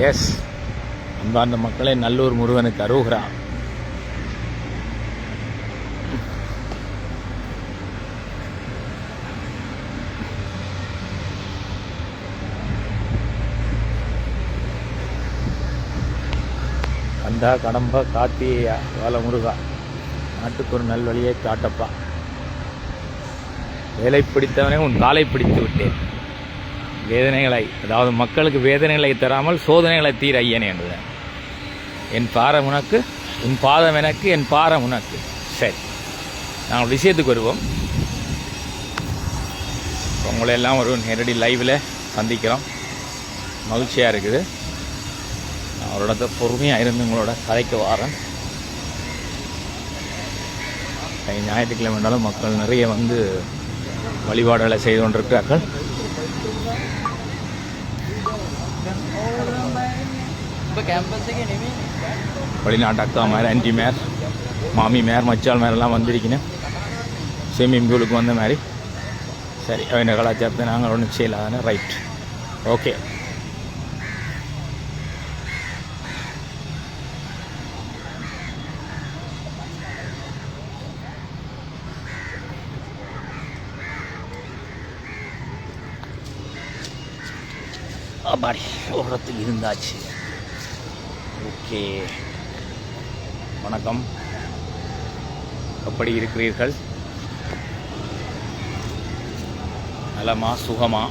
S, அன்பார்ந்த மக்களே, நல்லூர் முருகனுக்கு அரோகரா. கந்தா கடம்ப காத்தியா வாழ முருகா, நாட்டுக்கு ஒரு நல்வழியை காட்டப்பா. வேலை பிடித்தவனே உன் காலை பிடித்து விட்டேன். வேதனைகளை, அதாவது மக்களுக்கு வேதனைகளை தராமல் சோதனைகளை தீர ஐயனே என்பது. என் பாரம் உனக்கு, உன் பாதம் எனக்கு, என் பாரம் உனக்கு. சரி, நாங்கள் விஷயத்துக்கு வருவோம். உங்களை எல்லாம் ஒரு நேரடி லைவில் சந்திக்கிறோம். மகிழ்ச்சியாக இருக்குது. நான் ஒரு இடத்த பொறுமையாக இருந்து உங்களோட கதைக்கு வாரேன். ஞாயிற்றுக்கிழமை என்றாலும் மக்கள் நிறைய வந்து வழிபாடுகளை செய்து கொண்டிருக்கிறார்கள். வெளிநாட்டு அக்கா மேர், ஆன்டி மேர், மாமி மேர், மச்சால் மேரெல்லாம் வந்திருக்கணும். ஸ்விம்மிங் பூலுக்கு வந்த மாதிரி. சரி, அவன் கலாச்சாரத்தை நாங்கள் ஒன்றும் செய்யலாதானே. Right, okay. பாடி ஓரத்தில் இருந்தாச்சு. ஓகே, வணக்கம். எப்படி இருக்கிறீர்கள்? நலமா, சுகமா?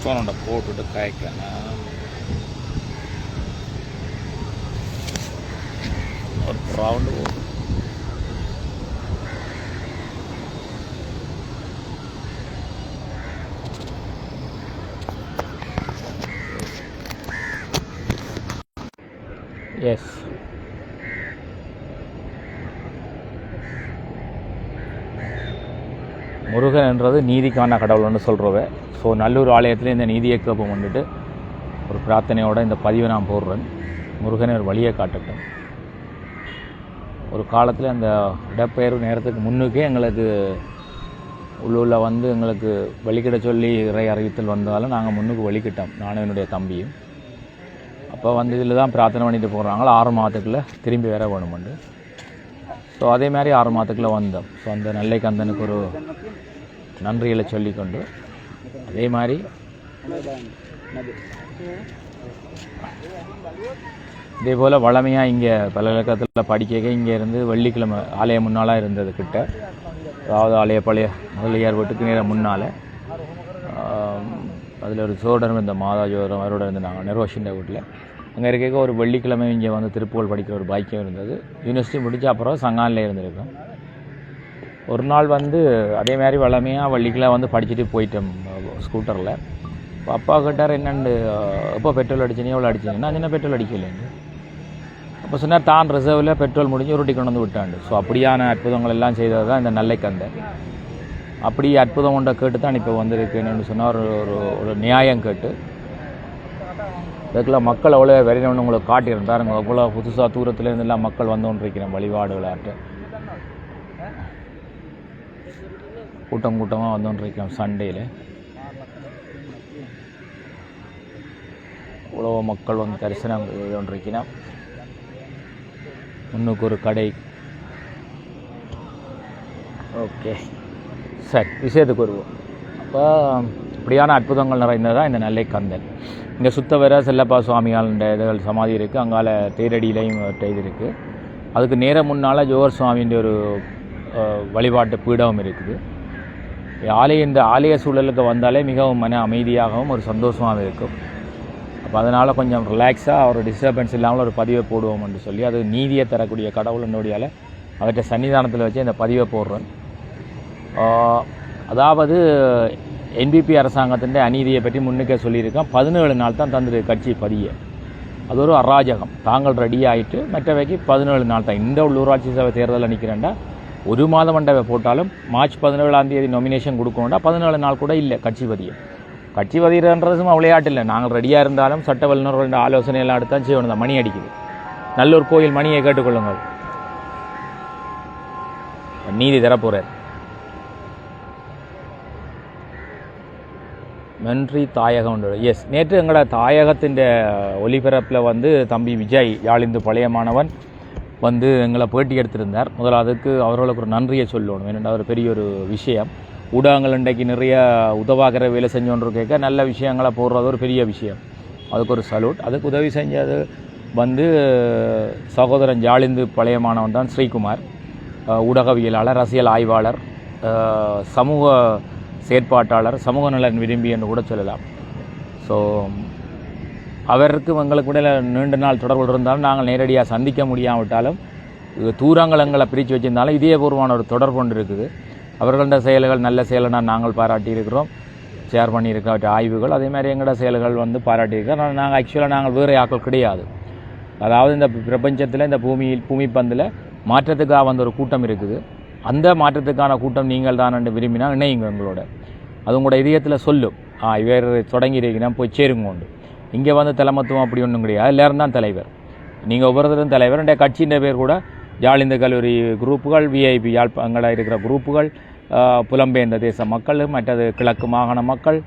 ஃபோனோட போட்டுட்டு காய்க்கிறேன். ஒரு ரவுண்டு எஸ். முருகன் என்றது நீதிக்கான கடவுள்னு சொல்கிறவ. ஸோ நல்லூர் ஆலயத்தில் இந்த நீதி இயக்கம் வந்துட்டு ஒரு பிரார்த்தனையோட இந்த பதிவை நான் போடுறேன். முருகனை ஒரு வழியை காட்டட்டும். ஒரு காலத்தில் அந்த இடப்பெயர்வு நேரத்துக்கு முன்னுக்கே எங்களுக்கு உள்ளூரில் வந்து எங்களுக்கு வழிகிட சொல்லி இறை அறிவித்தல் வந்தாலும் நாங்கள் முன்னுக்கு வழிகிட்டோம், நானும் என்னுடைய தம்பியும். அப்போ வந்து இதில் தான் பிரார்த்தனை பண்ணிட்டு போகிறாங்களா 6 மாதத்துக்குள்ளே திரும்பி வேற வேணுமெண்டு. ஸோ அதே மாதிரி 6 மாதத்துக்குள்ளே வந்தோம். ஸோ அந்த நெல்லை கந்தனுக்கு ஒரு நன்றிகளை சொல்லிக்கொண்டு, அதே மாதிரி இதே போல் வளமையாக இங்கே பல்கலைக்கழகத்தில் படிக்க இங்கே இருந்து வெள்ளிக்கிழமை ஆலயம் முன்னாலாக இருந்தது கிட்ட, அதாவது ஆலய பழைய முதலியார் வீட்டுக்கு நேரம் முன்னால் அதில் ஒரு சோடரும் இந்த மாதா ஜோதரம் அவரோட இருந்தாங்க நெர்வஷின்ற வீட்டில். அங்கே இருக்க ஒரு வெள்ளிக்கிழமை இங்கே வந்து திருப்புகழ் படிக்கிற ஒரு பாக்கியம் இருந்தது. யூனிவர்சிட்டி முடித்த அப்புறம் சங்கானில் இருந்திருக்கோம். ஒரு நாள் வந்து அதே மாதிரி வளமையாக வெள்ளிக்கிழமை வந்து படிச்சுட்டு போயிட்டோம் ஸ்கூட்டரில். இப்போ அப்பா கேட்டார், என்னென்னு எப்போ பெட்ரோல் அடிச்சினே எவ்வளோ அடிச்சிங்கன்னா சின்ன பெட்ரோல் அடிக்கலைன்னு. அப்போ சொன்னார், தான் ரிசர்வில் பெட்ரோல் முடிஞ்சு ஒரு கொண்டு வந்து விட்டாண்டு. ஸோ அப்படியான அற்புதங்கள் எல்லாம் செய்தது தான் இந்த நெல்லை கந்தன். அப்படி அற்புதம் ஒன்றை கேட்டு தான் இப்போ வந்திருக்கு. என்னென்னு சொன்னால் ஒரு நியாயம் கேட்டு அதுக்குள்ள மக்கள் அவ்வளோ வெறினவனு உங்களுக்கு காட்டிடுறேன் பாருங்க. அவ்வளோ புதுசாக தூரத்துலேருந்துலாம் மக்கள் வந்து கொண்டிருக்கிறேன் வழிபாடு விளையாட்டு. கூட்டமாக வந்து கொண்டிருக்கிறோம் சண்டேயில். அவ்வளோ மக்கள் வந்து தரிசனம் செய்து கொண்டிருக்கிறோம். முன்னுக்கு ஒரு கடை. ஓகே, சரி, விஷயத்துக்கு வருவோம். அப்போ இப்படியான அற்புதங்கள் நிறைந்ததாக இந்த நெல்லை கந்தன். இங்கே சுத்தவர செல்லப்பா சுவாமிகள் இதுகள் சமாதி இருக்குது. அங்கால தேரடியிலையும் இது இருக்குது. அதுக்கு நேரம் முன்னால் ஜோகர் சுவாமின்ற ஒரு வழிபாட்டு பீடம் இருக்குது. இந்த ஆலய சூழலுக்கு வந்தாலே மிகவும் மன அமைதியாகவும் ஒரு சந்தோஷமாகவும் இருக்கும். அப்போ அதனால் கொஞ்சம் ரிலாக்ஸாக ஒரு டிஸ்டர்பன்ஸ் இல்லாமல் ஒரு பதிவை போடுவோம் என்று சொல்லி, அது நீதியை தரக்கூடிய கடவுள் என்னுடையால் அவற்றை சன்னிதானத்தில் வச்சு இந்த பதிவை போடுறேன். அதாவது என்பிபி அரசாங்கத்தின் அநீதியை பற்றி முன்னுக்கே சொல்லியிருக்கேன். 17 நாள் தான் தந்துருக்கு கட்சி பதிய. அது ஒரு அராஜகம். தாங்கள் ரெடி ஆகிட்டு மற்றவைக்கு 17 நாள் தான். இந்த உள்ளூராட்சி சபை தேர்தலில் நிற்கிறேன்டா 1 மாதம் மண்டபை போட்டாலும் மார்ச் 17ஆம் நொமினேஷன் கொடுக்கணும்டா 17 நாள் கூட இல்லை கட்சி பதிய. கட்சி பதிகிறன்றது சும்மா விளையாட்டு இல்லை. நாங்கள் ரெடியாக இருந்தாலும் சட்ட வல்லுநர்கள் ஆலோசனையெல்லாம் எடுத்து தான் செய்யணும். தான் மணி அடிக்குது. நல்லூர் கோயில் மணியை கேட்டுக்கொள்ளுங்கள். நீதி தரப்போகிறார். நன்றி தாயகம். எஸ், நேற்று எங்களோட தாயகத்தின் ஒலிபரப்பில் வந்து தம்பி விஜய் யாழிந்து பழைய மாணவன் வந்து எங்களை பேட்டி எடுத்திருந்தார். முதல்ல அதுக்கு அவர்களுக்கு ஒரு நன்றியை சொல்லணும். ஏன்னா ஒரு பெரிய ஒரு விஷயம். ஊடகங்கள் இன்றைக்கு நிறைய உதவாகிற வேலை செஞ்சோன்று கேட்க நல்ல விஷயங்களை போடுறது ஒரு பெரிய விஷயம். அதுக்கு ஒரு சல்யூட். அதுக்கு உதவி செஞ்சது வந்து சகோதரன் ஜாலிந்து பழைய மாணவன் தான் ஸ்ரீகுமார், ஊடகவியலாளர், அரசியல் ஆய்வாளர், சமூக செயற்பாட்டாளர், சமூக நலன் விரும்பி என்று கூட சொல்லலாம். ஸோ அவருக்கு எங்களுக்கு கூட நீண்ட நாள் தொடர்பு இருந்தாலும் நாங்கள் நேரடியாக சந்திக்க முடியாவிட்டாலும் தூரங்களங்களை பிரித்து வச்சுருந்தாலும் இதயபூர்வமான ஒரு தொடர்பு ஒன்று இருக்குது. அவர்களோட செயல்கள் நல்ல செயலை நாங்கள் பாராட்டியிருக்கிறோம், ஷேர் பண்ணியிருக்க ஆய்வுகள். அதே மாதிரி எங்களோட செயல்கள் வந்து பாராட்டியிருக்கிறோம். நாங்கள் ஆக்சுவலாக நாங்கள் வேறு ஆக்கள் கிடையாது. அதாவது இந்த பிரபஞ்சத்தில் இந்த பூமி பந்தில் மாற்றத்துக்காக வந்து ஒரு கூட்டம் இருக்குது. அந்த மாற்றத்துக்கான கூட்டம் நீங்கள் தான் என்று விரும்பினா இணையுங்க எங்களோட. அது உங்களோட இதயத்தில் சொல்லும், இவர் தொடங்கியிருக்கீங்கன்னா போய் சேருங்க உண்டு. இங்கே வந்து தலைமத்துவம் அப்படி ஒன்றும் கிடையாது, எல்லோரும் தான் தலைவர். நீங்கள் ஒவ்வொருத்தரும் தலைவர். என்ற கட்சியின் பேர் கூட ஜாலிந்த கல்லூரி குரூப்புகள், விஐபி யாழ்ப்பாணங்கள இருக்கிற குரூப்புகள், புலம்பெயர்ந்த தேச மக்கள், மற்றது கிழக்கு மாகாண மக்கள்,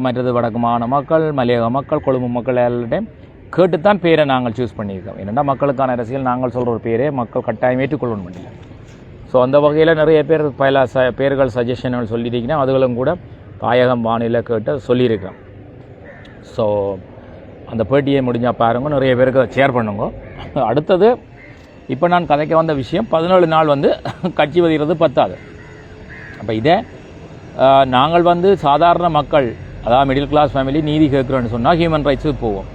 மற்றது வடக்கு மாகாண மக்கள், மலையக மக்கள், கொழும்பு மக்கள் எல்லார்டையும் கேட்டுத்தான் பேரை நாங்கள் சூஸ் பண்ணியிருக்கோம். என்னென்னா மக்களுக்கான அரசியல் நாங்கள் சொல்கிற ஒரு பேரே மக்கள் கட்டாயம் ஏற்றுக்கொள்ளணும் பண்ணிല്ല. ஸோ அந்த வகையில் நிறைய பேர் பல பேர்கள் சஜஷன்கள் சொல்லியிருக்கீங்கன்னா அதுகளும் கூட தாயகம் வானிலை கேட்டு சொல்லியிருக்கேன். ஸோ அந்த பேட்டியை முடிஞ்சால் பாருங்க, நிறைய பேருக்கு ஷேர் பண்ணுங்க. அடுத்தது இப்போ நான் கதைக்க வந்த விஷயம் 17 நாள் வந்து கட்சி வதிகிறது பத்தாது. அப்போ இதை நாங்கள் வந்து சாதாரண மக்கள், அதாவது மிடில் கிளாஸ் ஃபேமிலி நீதி கேட்குறோன்னு சொன்னால் ஹியூமன் ரைட்ஸுக்கு போவோம்,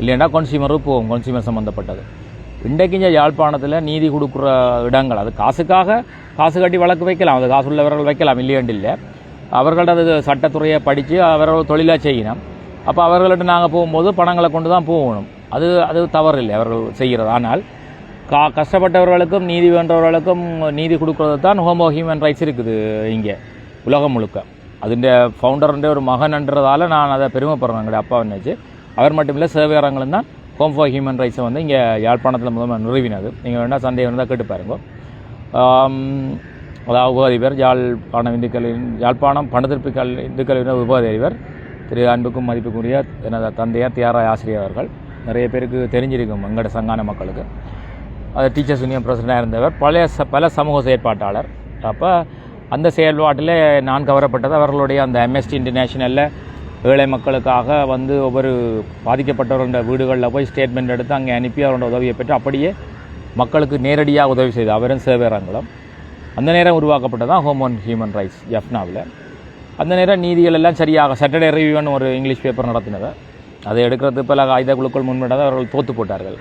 இல்லைன்னா கன்சியூமருக்கு போவோம், கன்சியூமர் சம்மந்தப்பட்டது. இன்றைக்கு இங்கே யாழ்ப்பாணத்தில் நீதி கொடுக்குற இடங்கள், அது காசு கட்டி வழக்கு வைக்கலாம், அது காசு உள்ளவர்கள் வைக்கலாம், இல்லையாண்டு இல்லை. அவர்களோட அது சட்டத்துறையை படித்து அவர்கள் தொழிலாக செய்யணும். அப்போ அவர்கள்ட்ட நாங்கள் போகும்போது பணங்களை கொண்டு தான் போகணும். அது தவறு இல்லை அவர்கள் செய்கிறது. ஆனால் கஷ்டப்பட்டவர்களுக்கும் நீதி வேண்டவர்களுக்கும் நீதி கொடுக்குறது தான் ஹியூமன் ரைட்ஸ் இருக்குது இங்கே உலகம் முழுக்க. அதுன்ற ஃபவுண்டர்ன்ற ஒரு மகன்ன்றதால நான் அதை பெருமைப்படுறேன். எங்களுடைய அப்பா நினச்சி அவர் மட்டும் இல்லை, சேவையாளங்களும் தான் ஹோம் ஃபார் ஹியூமன் ரைட்ஸை வந்து இங்கே யாழ்ப்பாணத்தில் முதல்ல நிறுவினது. நீங்கள் வேணால் சந்தேகம் இருந்தால் கேட்டு பாருங்க. அதாவது உபதிபர் யாழ்ப்பாணம் பணத்திற்கு இந்து கல்வியினர் உபதிபர் திரு அன்புக்கும் மதிப்புக்குரிய எனது தந்தையார் தியாகராய ஆசிரியர் அவர்கள். நிறைய பேருக்கு தெரிஞ்சிருக்கும் எங்களோட சங்கான மக்களுக்கு. அது டீச்சர்ஸ் யூனியன் பிரசிடண்டாக இருந்தவர், பல சமூக செயற்பாட்டாளர். அப்போ அந்த செயல்பாட்டில் நான் கவரப்பட்டது அவர்களுடைய அந்த அம்னஸ்டி இன்டர்நேஷனலில் ஏழை மக்களுக்காக வந்து ஒவ்வொரு பாதிக்கப்பட்டவர்கள வீடுகளில் போய் ஸ்டேட்மெண்ட் எடுத்து அங்கே அனுப்பி அவரோட உதவியை பெற்று அப்படியே மக்களுக்கு நேரடியாக உதவி செய்து அவரும் சேவையரங்களும் அந்த நேரம் உருவாக்கப்பட்டதான் ஹோம் ஆன் ஹியூமன் ரைட்ஸ் ஜஃப்னாவில். அந்த நேரம் நீதிகள் எல்லாம் சரியாக சாட்டர்டே ரிவ்யூன்னு ஒரு இங்கிலீஷ் பேப்பர் நடத்தினது. அதை எடுக்கிறது பல ஆயுத குழுக்கள் முன்னிடாத அவர்கள் தோற்று போட்டார்கள்.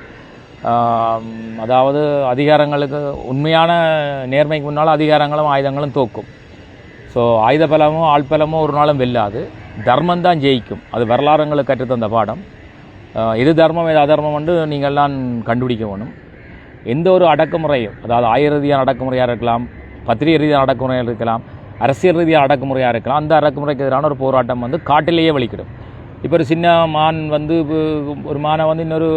அதாவது அதிகாரங்களுக்கு உண்மையான நேர்மைக்கு முன்னால் அதிகாரங்களும் ஆயுதங்களும் தோக்கும். ஸோ ஆயுத பலமோ ஆள்பலமோ ஒரு நாளும் வெல்லாது, தர்மம் தான் ஜெயிக்கும். அது வரலாறுங்களுக்கு கற்றுத்தந்த பாடம். எது தர்மம் எது அதர்மம் என்று நீங்கள்லாம் கண்டுபிடிக்க வேணும். எந்த ஒரு அடக்குமுறையும், அதாவது ஆயுத ரீதியான அடக்குமுறையாக இருக்கலாம், பத்திரிகை ரீதியான அடக்குமுறையாக இருக்கலாம், அரசியல் ரீதியான அடக்குமுறையாக இருக்கலாம், அந்த அடக்குமுறைக்கு எதிரான ஒரு போராட்டம் வந்து காட்டிலேயே வலிக்கிடும். இப்போ ஒரு சின்ன மான் வந்து ஒரு மானை வந்து இன்னொரு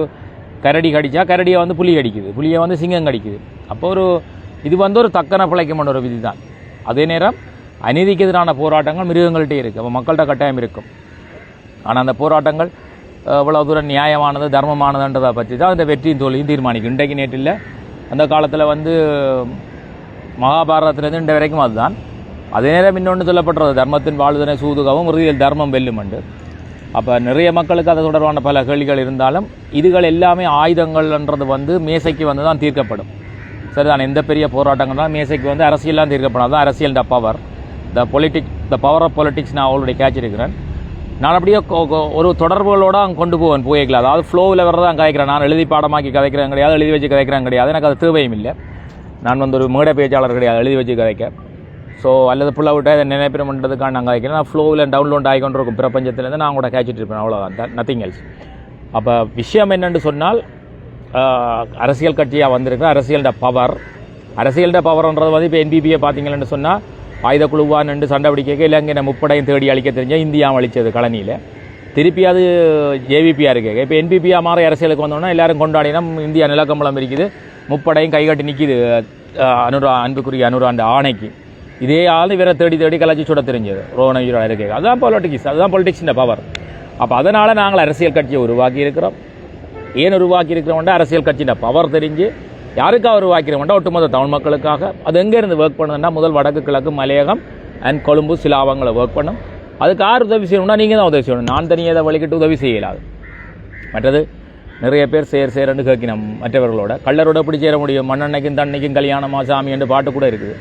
கரடி கடித்தா கரடியை வந்து புலி கடிக்குது, புலியை வந்து சிங்கம் கடிக்குது. அப்போ இது வந்து ஒரு தக்கன பிழைக்குமான ஒரு விதி தான். அதே நேரம் அநீதிக்கு எதிரான போராட்டங்கள் மிருகங்கள்கிட்டே இருக்குது, அப்போ மக்கள்கிட்ட கட்டாயம் இருக்கும். ஆனால் அந்த போராட்டங்கள் இவ்வளோ தூரம் நியாயமானது தர்மமானதுன்றதை பற்றி தான் அந்த வெற்றியும் தோல்வியும் தீர்மானிக்கும். இன்றைக்கு நேற்றில் அந்த காலத்தில் வந்து மகாபாரதத்துலேருந்து இன்றைய வரைக்கும் அதுதான். அதே நேரம் இன்னொன்று சொல்லப்படுறது, தர்மத்தின் வாழ்தனை சூதுகவும் இறுதியில் தர்மம் வெல்லுமெண்டு. அப்போ நிறைய மக்களுக்கு அது தொடர்பான பல கேள்விகள் இருந்தாலும் இதுகள் எல்லாமே ஆயுதங்கள்ன்றது வந்து மேசைக்கு வந்து தான் தீர்க்கப்படும். சரிதான், எந்த பெரிய போராட்டங்கள்லாம் மேசைக்கு வந்து அரசியல்லாம் தீர்க்கப்படும். அதுதான் அரசியல் power, the power of politics நான் ஆல்ரெடி கேட்சிருக்கிறேன். நான் அப்படியே ஒரு தொடர்புகளோடு அங்கே கொண்டு போவேன் போய்க்கலாம். அதாவது ஃப்ளோவில் வர்றதான் கதைக்கிறேன். நான் எழுதி பாடமாக்கி கதைக்கிறேன் கிடையாது, எழுதி வச்சு கதைக்கிறேன் கிடையாது. எனக்கு அது தேவையும் இல்லை. நான் வந்து ஒரு மேடை பேச்சாளர் கிடையாது எழுதி வச்சு கதைக்க. ஸோ அல்லது புள்ள விட்டு அதை நினைப்பிடம் பண்ணுறதுக்காக நான் கதைக்கிறேன். நான் ஃப்ளோவில் டவுன்லோட் ஆகிக்கொண்டு இருக்கும் பிரபஞ்சத்துலேருந்து நான் கூட கேட்சிட்டு இருப்பேன், அவ்வளோதான், நத்திங் எல்ஸ். அப்போ விஷயம் என்னென்னு சொன்னால், அரசியல் கட்சியாக வந்திருக்கிற அரசியல்ட பவர்ன்றது வந்து இப்போ என்பிபியை பார்த்தீங்கன்னு சொன்னால் ஆயுத குழுவான் என்று சண்டை பிடிக்க இலங்கை முப்படையும் தேடி அழிக்க தெரிஞ்சால் இந்தியா அழித்தது கழனியில். திருப்பி அது ஜேவிபியாக இருக்குது. இப்போ என்பிபியாக மாற அரசியலுக்கு வந்தோன்னா எல்லோரும் கொண்டாடினா இந்தியா நிலக்கம்பளம் இருக்குது, முப்படையும் கைகட்டி நிற்கிது அன்புக்குரிய அனுராண்ட ஆணைக்கு. இதே ஆள் இவரை தேடி தேடி கலாச்சி சுட தெரிஞ்சது ரோஹன் உயிரோட இருக்கே. அதுதான் பொலிட்டிக்ஸின் பவர். அப்போ அதனால் நாங்கள் அரசியல் கட்சியை உருவாக்கி இருக்கிறோம். ஏன் உருவாக்கி இருக்கிறோம்னா அரசியல் கட்சியின் பவர் தெரிஞ்சு யாருக்காக உருவாக்கிறோம்னா ஒட்டுமொத்த தமிழ் மக்களுக்காக. அது எங்கேருந்து ஒர்க் பண்ணுதுன்னா முதல் வடக்கு கிழக்கு மலையகம் அண்ட் கொழும்பு சிலாவங்களை ஒர்க் பண்ணும். அதுக்கு யார் உதவி செய்யணும்னா நீங்கள் தான் உதவி செய்யணும். நான் தனியாக வழிகிட்டு உதவி செய்யலாது. மற்றது நிறைய பேர் சேர்ன்னு கேட்கணும் மற்றவர்களோட. கள்ளரோட எப்படி சேர முடியும்? மண்ணெண்ணைக்கும் தண்ணிக்கும் கல்யாணமா சாமி என்று பாட்டு கூட இருக்குது.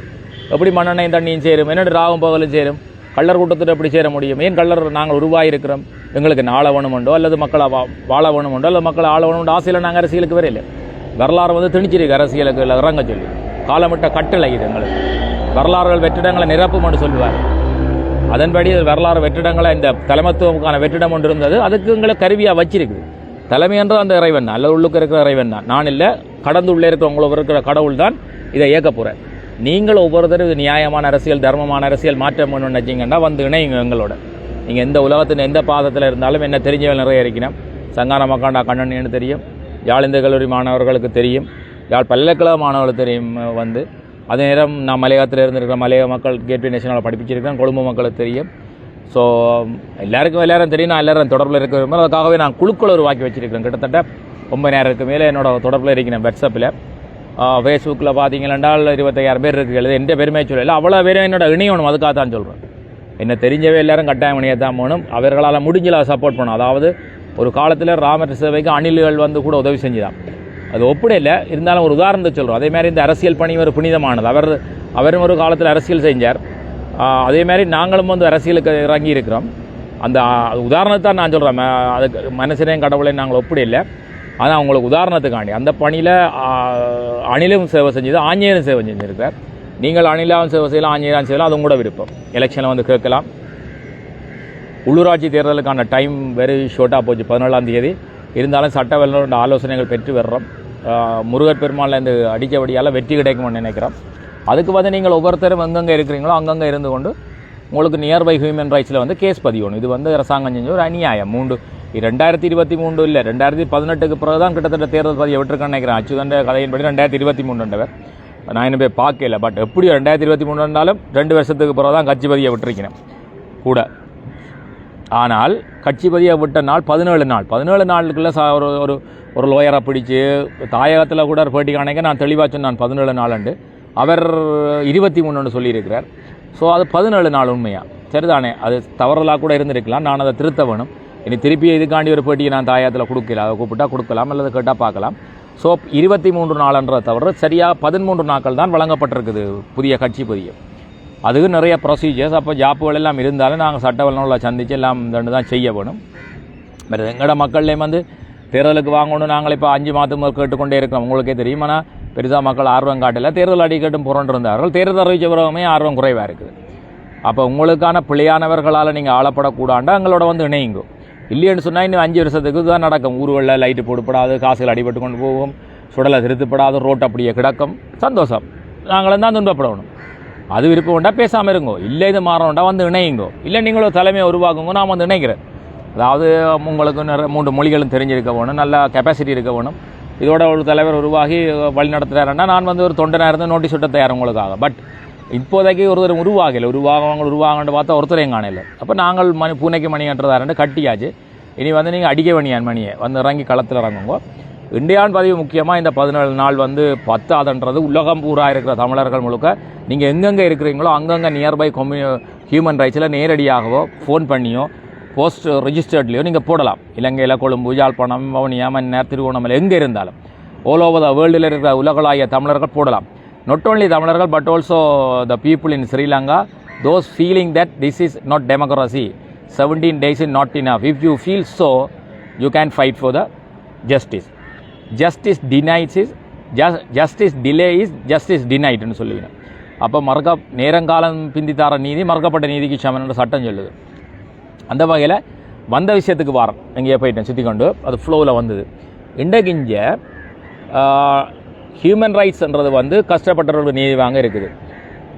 எப்படி மண்ணெண்ணையும் தண்ணியும் சேரும்? என்னென்று ராவும் பகலும் சேரும்? கள்ளர் கூட்டத்தில் எப்படி சேர முடியும்? ஏன் கள்ளர் நாங்கள் உருவாகிருக்கிறோம்? எங்களுக்கு நாள வேணுமுண்டோ அல்லது மக்களை வாழ வேணுமுண்டோ அல்லது மக்களை ஆள வேணுமுண்டோ ஆசையில் நாங்கள் அரசியலுக்கு வரையில்லை. வரலாறு வந்து திணிச்சிருக்கு அரசியலுக்கு இறங்க சொல்லி. காலமிட்ட கட்டளை இது எங்களுக்கு. வரலாறுகள் வெற்றிடங்களை நிரப்பும் என்று சொல்லுவார். அதன்படி வரலாறு வெற்றிடங்களை இந்த தலைமத்துவமுக்கான வெற்றிடம் ஒன்று இருந்தது. அதுக்கு எங்களை கருவியாக வச்சிருக்குது. தலைமை என்ற அந்த இறைவன் தான், அல்ல உள்ளுக்கு இருக்கிற இறைவன் தான். நான் இல்லை, கடந்து உள்ளே இருக்கிற உங்களுக்கு இருக்கிற கடவுள் தான் இதை இயக்க போகிறேன். நீங்கள் ஒவ்வொருத்தரும் இது நியாயமான அரசியல், தர்மமான அரசியல் மாற்றம் வேணும்னு நினச்சிங்கன்னா வந்து இணையுங்க எங்களோட. நீங்கள் எந்த உலகத்தின் எந்த பாதத்தில் இருந்தாலும் என்ன தெரிஞ்சவன் நிறைய இருக்கணும். சங்கான மக்காண்டா கண்ணன்னு தெரியும், யாழ் இந்து கல்லூரி மாணவர்களுக்கு தெரியும், யாழ் பல்கலைக்கழக மாணவர்களுக்கு தெரியும். வந்து அதே நேரம் நான் மலையகத்தில் இருந்திருக்கிற மலையக மக்கள் கேட்வே நேஷனலில் படிப்பிச்சிருக்கேன். கொழும்பு மக்களுக்கு தெரியும். ஸோ எல்லாரும் தெரியும். நான் எல்லாரும் தொடர்பில் இருக்கிற அதுக்காகவே நான் குழுக்கள் உருவாக்கி வச்சுருக்கிறேன். கிட்டத்தட்ட 9 நேரத்துக்கு மேலே என்னோட தொடர்பில் இருக்கிறேன். வாட்ஸ்அப்பில், ஃபேஸ்புக்கில் பார்த்தீங்கன்னா 25,000 பேர் இருக்குது. எழுது எந்த பெருமையை சொல்லலை, அவ்வளோ பேரும் என்னோட இணையணும். அதுக்காக தான் சொல்கிறேன். என்ன தெரிஞ்சவே எல்லாரும் கட்டாயம் இணைய தான் போகணும். அவர்களால் முடிஞ்சல சப்போர்ட் பண்ணணும். அதாவது ஒரு காலத்தில் ராமர் சேவைக்கு அணில்கள் வந்து கூட உதவி செஞ்சுதான். அது ஒப்படை இல்லை, இருந்தாலும் ஒரு உதாரணத்தை சொல்கிறோம். அதேமாதிரி இந்த அரசியல் பணி ஒரு புனிதமானது. அவரும் ஒரு காலத்தில் அரசியல் செஞ்சார். அதேமாதிரி நாங்களும் வந்து அரசியலுக்கு இறங்கி இருக்கிறோம். அந்த உதாரணத்தை நான் சொல்கிறேன். அதுக்கு மனுஷனையும் கடவுளையும் நாங்கள் ஒப்படை இல்லை. ஆனால் அவங்களுக்கு உதாரணத்துக்காண்டி அந்த பணியில் அணிலும் சேவை செஞ்சது, ஆஞ்சநேயரும் சேவை செஞ்சுருக்கார். நீங்கள் அணிலாவும் சேவை செய்யலாம், ஆஞ்சநேயரும் செய்யலாம். அதுவும் கூட விருப்பம். எலெக்ஷனில் வந்து கேட்கலாம். உள்ளூராட்சி தேர்தலுக்கான டைம் வெரி ஷார்ட்டாக போச்சு, 17ஆம் தேதி. இருந்தாலும் சட்ட வல்லுநரோட ஆலோசனைகள் பெற்று வர்றோம். முருகர் பெருமாளில் இந்த அடிக்கபடியால் வெற்றி கிடைக்கும்னு நினைக்கிறோம். அதுக்கு வந்து நீங்கள் ஒவ்வொருத்தரும் எங்கெங்கே இருக்கிறீங்களோ அங்கங்கே இருந்து கொண்டு உங்களுக்கு நியர்பை ஹியூமன் ரைட்ஸில் வந்து கேஸ் பதியணும். இது வந்து அரசாங்கம் செஞ்ச ஒரு அநியாயம். 2023 இல்லை 2018க்கு பிறகு தான் கிட்டத்தட்ட தேர்தல் பதிய விட்டுருக்கேன்னு நினைக்கிறேன். அச்சுதண்ட கதையின்படி 2023 நான் என்ன போய் பார்க்கல. பட் எப்படி 2023 இருந்தாலும் 2 வருஷத்துக்கு பிறகு தான் கட்சி பதியை விட்டுருக்கிறேன் கூட. ஆனால் கட்சி பதியை விட்ட நாள் 17 நாளுக்குள்ளே ஒரு லோயரை பிடிச்சி தாயகத்தில் கூட பேட்டி காணிக்க நான் தெளிவாக சொன்னேன் 17 நாள். அவர் 23 சொல்லியிருக்கிறார். ஸோ அது 17 நாள் உண்மையாக சரிதானே? அது தவறலாக கூட இருந்திருக்கலாம். நான் அதை திருத்த வேணும். இனி திருப்பி இதுக்காண்டி ஒரு பேட்டியை நான் தாயகத்தில் கொடுக்கல. அதை கூப்பிட்டா கொடுக்கலாம், அல்லது கேட்டால் பார்க்கலாம். ஸோ 23 நாள்ன்றதை தவிர சரியாக 13 நாட்கள் தான் வழங்கப்பட்டிருக்குது புதிய கட்சி பதியம். அதுக்கு நிறைய ப்ரொசீஜர்ஸ். அப்போ ஜாப்புகள் எல்லாம் இருந்தாலும் நாங்கள் சட்ட வல்லுநர்களை சந்தித்து எல்லாம் தான் செய்ய வேணும். வேறு எங்களோட மக்கள்லேயும் வந்து தேர்தலுக்கு வாங்கணும். நாங்கள் இப்போ 5 மாதம் கேட்டுக்கொண்டே இருக்கிறோம். உங்களுக்கே தெரியும். ஆனால் பெரிதாக மக்கள் ஆர்வம் காட்டலை. தேர்தல் அடிக்கட்டும் புரண்டிருந்தார்கள். தேர்தல் அறிவித்த பிறகுமே ஆர்வம் குறைவாக இருக்குது. அப்போ உங்களுக்கான பிழையானவர்களால் நீங்கள் ஆளப்படக்கூடாண்டா எங்களோட வந்து இணையுங்க. இல்லைன்னு சொன்னால் இன்னும் 5 வருஷத்துக்கு தான் நடக்கும். ஊர்களில் லைட்டு போடப்படாது, காசுகள் அடிபட்டு கொண்டு போகும், சுடலை திருத்தப்படாது, ரோட் அப்படியே கிடக்கும். சந்தோஷம், நாங்களும் தான் துன்பப்படணும். அது விருப்பம் உண்டா பேசாமல் இருங்கோ. இல்லை இது மாறணுண்டா வந்து இணையுங்கோ. இல்லை நீங்களும் தலைமையை உருவாக்குங்க, நான் வந்து இணைக்கிறேன். அதாவது உங்களுக்கு 3 மொழிகளும் தெரிஞ்சிருக்க வேணும், நல்ல கெப்பாசிட்டி இருக்க வேணும். இதோட ஒரு தலைவர் உருவாகி வழி நடத்துகிறாருன்னா நான் வந்து ஒரு தொண்டனாக இருந்து நோட்டீஸ் விட்ட தயார் உங்களுக்காக. பட் இப்போதைக்கு ஒருத்தர் உருவாகன்னு பார்த்தா ஒருத்தரையும் காணல. அப்போ நாங்கள் பூனைக்கு மணி கட்டுறதாருன்னு கட்டியாச்சு. இனி வந்து நீங்கள் அடிக்க வேணியான் மணியை வந்து இறங்கி களத்தில் இறங்குங்க. இந்தியான் பதிவு முக்கியமாக இந்த 17 நாள் வந்து 10 உலகம் பூரா இருக்கிற தமிழர்கள் முழுக்க நீங்கள் எங்கெங்கே இருக்கிறீங்களோ அங்கங்கே நியர்பை ஹியூமன் ரைட்ஸில் நேரடியாகவோ ஃபோன் பண்ணியோ போஸ்ட் ரெஜிஸ்டர்ட்லேயோ நீங்கள் போடலாம். இலங்கையில் கொழும்பு, யாழ்ப்பாணம், வவுனியா, மன்னார், திருவோணமலை எங்கே இருந்தாலும் ஆல் ஓவர் த வேர்ல்டில் இருக்கிற உலகளாகிய தமிழர்கள் போடலாம். not only தமிழர்கள் but also the people in Sri Lanka, those feeling that this is not democracy, 17 days is not enough. If you feel so, you can fight for the justice. Justice denies is justice delay is justice denied ன்னு சொல்லுவீங்க. அப்போ நேரங்காலம் பிந்தித்தார நீதி மறக்கப்பட்ட நீதிக்கு சமன்ற சட்டம் சொல்லுது. அந்த வகையில் வந்த விஷயத்துக்கு வாரம் எங்கேயே போயிட்டேன் சுற்றி கொண்டு அது ஃப்ளோவில் வந்தது. இன்றைக்கு இங்கே ஹியூமன் ரைட்ஸ்ன்றது வந்து கஷ்டப்பட்டவர்கள் நீதி வாங்க இருக்குது,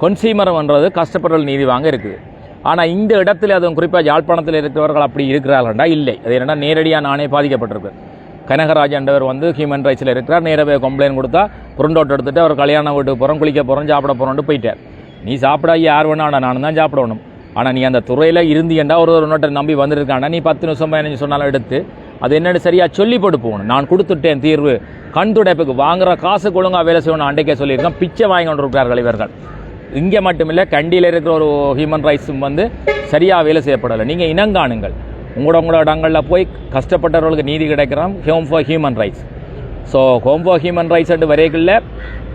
கன்சியூமர்ன்றது கஷ்டப்பட்டவர்கள் நீதி வாங்க இருக்குது. ஆனால் இந்த இடத்துல அதுவும் குறிப்பாக யாழ்ப்பாணத்தில் இருக்கிறவர்கள் அப்படி இருக்கிறார்கள்டா இல்லை. அது என்னென்னா நேரடியாக நானே பாதிக்கப்பட்டிருக்கு. கனகராஜ் என்றவர் வந்து ஹியூமன் ரைட்ஸில் இருக்கிறார். நேராக கம்ப்ளைண்ட் கொடுத்தா புரண்டோட்டு எடுத்துகிட்டு அவர் கல்யாணம் வீட்டுக்கு போகிறோம், குளிக்க போகிறோம், சாப்பிட போகிறோன்ட்டு போயிட்டார். நீ சாப்பிட யார் வேணாடா, நானும் தான் சாப்பிடணும். ஆனால் நீ அந்த துறையில் இருந்தியண்டா ஒரு நோட்டை நம்பி வந்திருக்காண்டா, நீ 10 நிமிஷம் 15 சொன்னாலும் எடுத்து அது என்னென்னு சரியாக சொல்லி போட்டு போகணும். நான் கொடுத்துட்டேன் தீர்வு, கண் துடைப்புக்கு வாங்குகிற காசு ஒழுங்காக வேலை செய்யணும். அன்றைக்கே சொல்லியிருக்கேன், பிச்சை வாங்கி கொண்டிருக்கிறார்கள் இவர்கள். இங்கே மட்டுமில்லை, கண்டியில் இருக்கிற ஒரு ஹியூமன் ரைட்ஸும் வந்து சரியாக வேலை செய்யப்படலை. நீங்கள் இனங்காணுங்கள், உங்களோட இடங்களில் போய் கஷ்டப்பட்டவர்களுக்கு நீதி கிடைக்கிறோம். Home for human rights. So home for human rights and வரைகளில்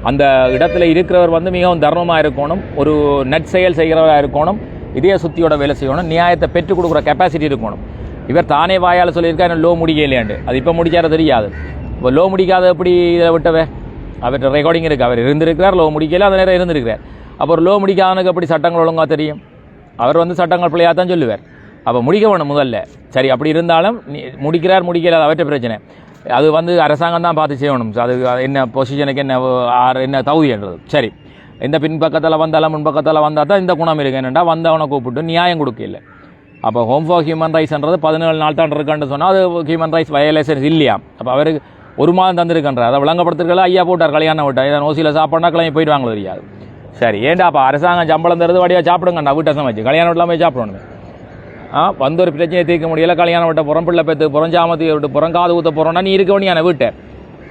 அந்த இடத்துல இருக்கிறவர் வந்து மிகவும் தர்மமாக இருக்கணும், ஒரு நற்செயல் செய்கிறவராக இருக்கணும், இதய சுத்தியோட வேலை செய்யணும், நியாயத்தை பெற்றுக் கொடுக்குற கெப்பாசிட்டி இருக்கணும். இவர் தானே வாயால் சொல்லியிருக்கா என்ன லோ முடிக்கலையாண்டு, அது இப்போ முடிக்காத தெரியாது. இப்போ லோ முடிக்காத எப்படி இதில் விட்டவே, அவர்கிட்ட ரெக்கார்டிங் இருக்குது, அவர் இருந்திருக்கிறார், லோ முடிக்கல அந்த நேரம் இருந்திருக்கிறார். அப்புறம் லோ முடிக்காதனுக்கு எப்படி சட்டங்கள் ஒழுங்காக தெரியும்? அவர் வந்து சட்டங்கள் பிள்ளையாக தான் சொல்லுவார். அப்போ முடிக்க வேணும் முதல்ல. சரி, அப்படி இருந்தாலும் முடிக்கிறார் முடிக்கல அவற்றை பிரச்சனை, அது வந்து அரசாங்கம் தான் பார்த்து செய்யணும். அது என்ன பொசிஷனுக்கு என்ன தகுதின்றது. சரி, இந்த பின்பக்கத்தில் வந்தாலும் முன்பக்கத்தில் வந்தால் தான் இந்த குணம் இருக்குது. என்னென்னா வந்தவனை கூப்பிட்டு நியாயம் கொடுக்கல. அப்போ ஹோம் ஃபார் ஹியூமன் ரைட்ஸ்ன்றது 17 நாள் தான் இருக்கான்னு சொன்னால் அது ஹியூமன் ரைட்ஸ் வயலேஷன்ஸ் இல்லையா? அப்போ அவருக்கு 1 மாதம் தந்திருக்கின்றார். அதை விளங்கப்படுத்துறதுல ஐயா போட்டார், கல்யாணம் விட்டார், இதை நோசியில் சாப்பாடுனா கிளம்பி போயிடுவாங்களோ தெரியாது. சரி, ஏன்டா அப்போ அரசாங்கம் சம்பளம் தருது வடியாக சாப்பிடுங்கண்ணா, வீட்டை சமைச்சு கல்யாணம் விட்டாமல் போய் சாப்பிடணும். வந்து ஒரு பிரச்சனையை தீர்க்க முடியலை, கல்யாணம் விட்ட புறம் பிள்ளை பெற்று புறஞ்சாமத்தி விட்டு புறங்காது ஊற்ற போகிறோன்னா நீ இருக்க வேண்டியான வீட்டை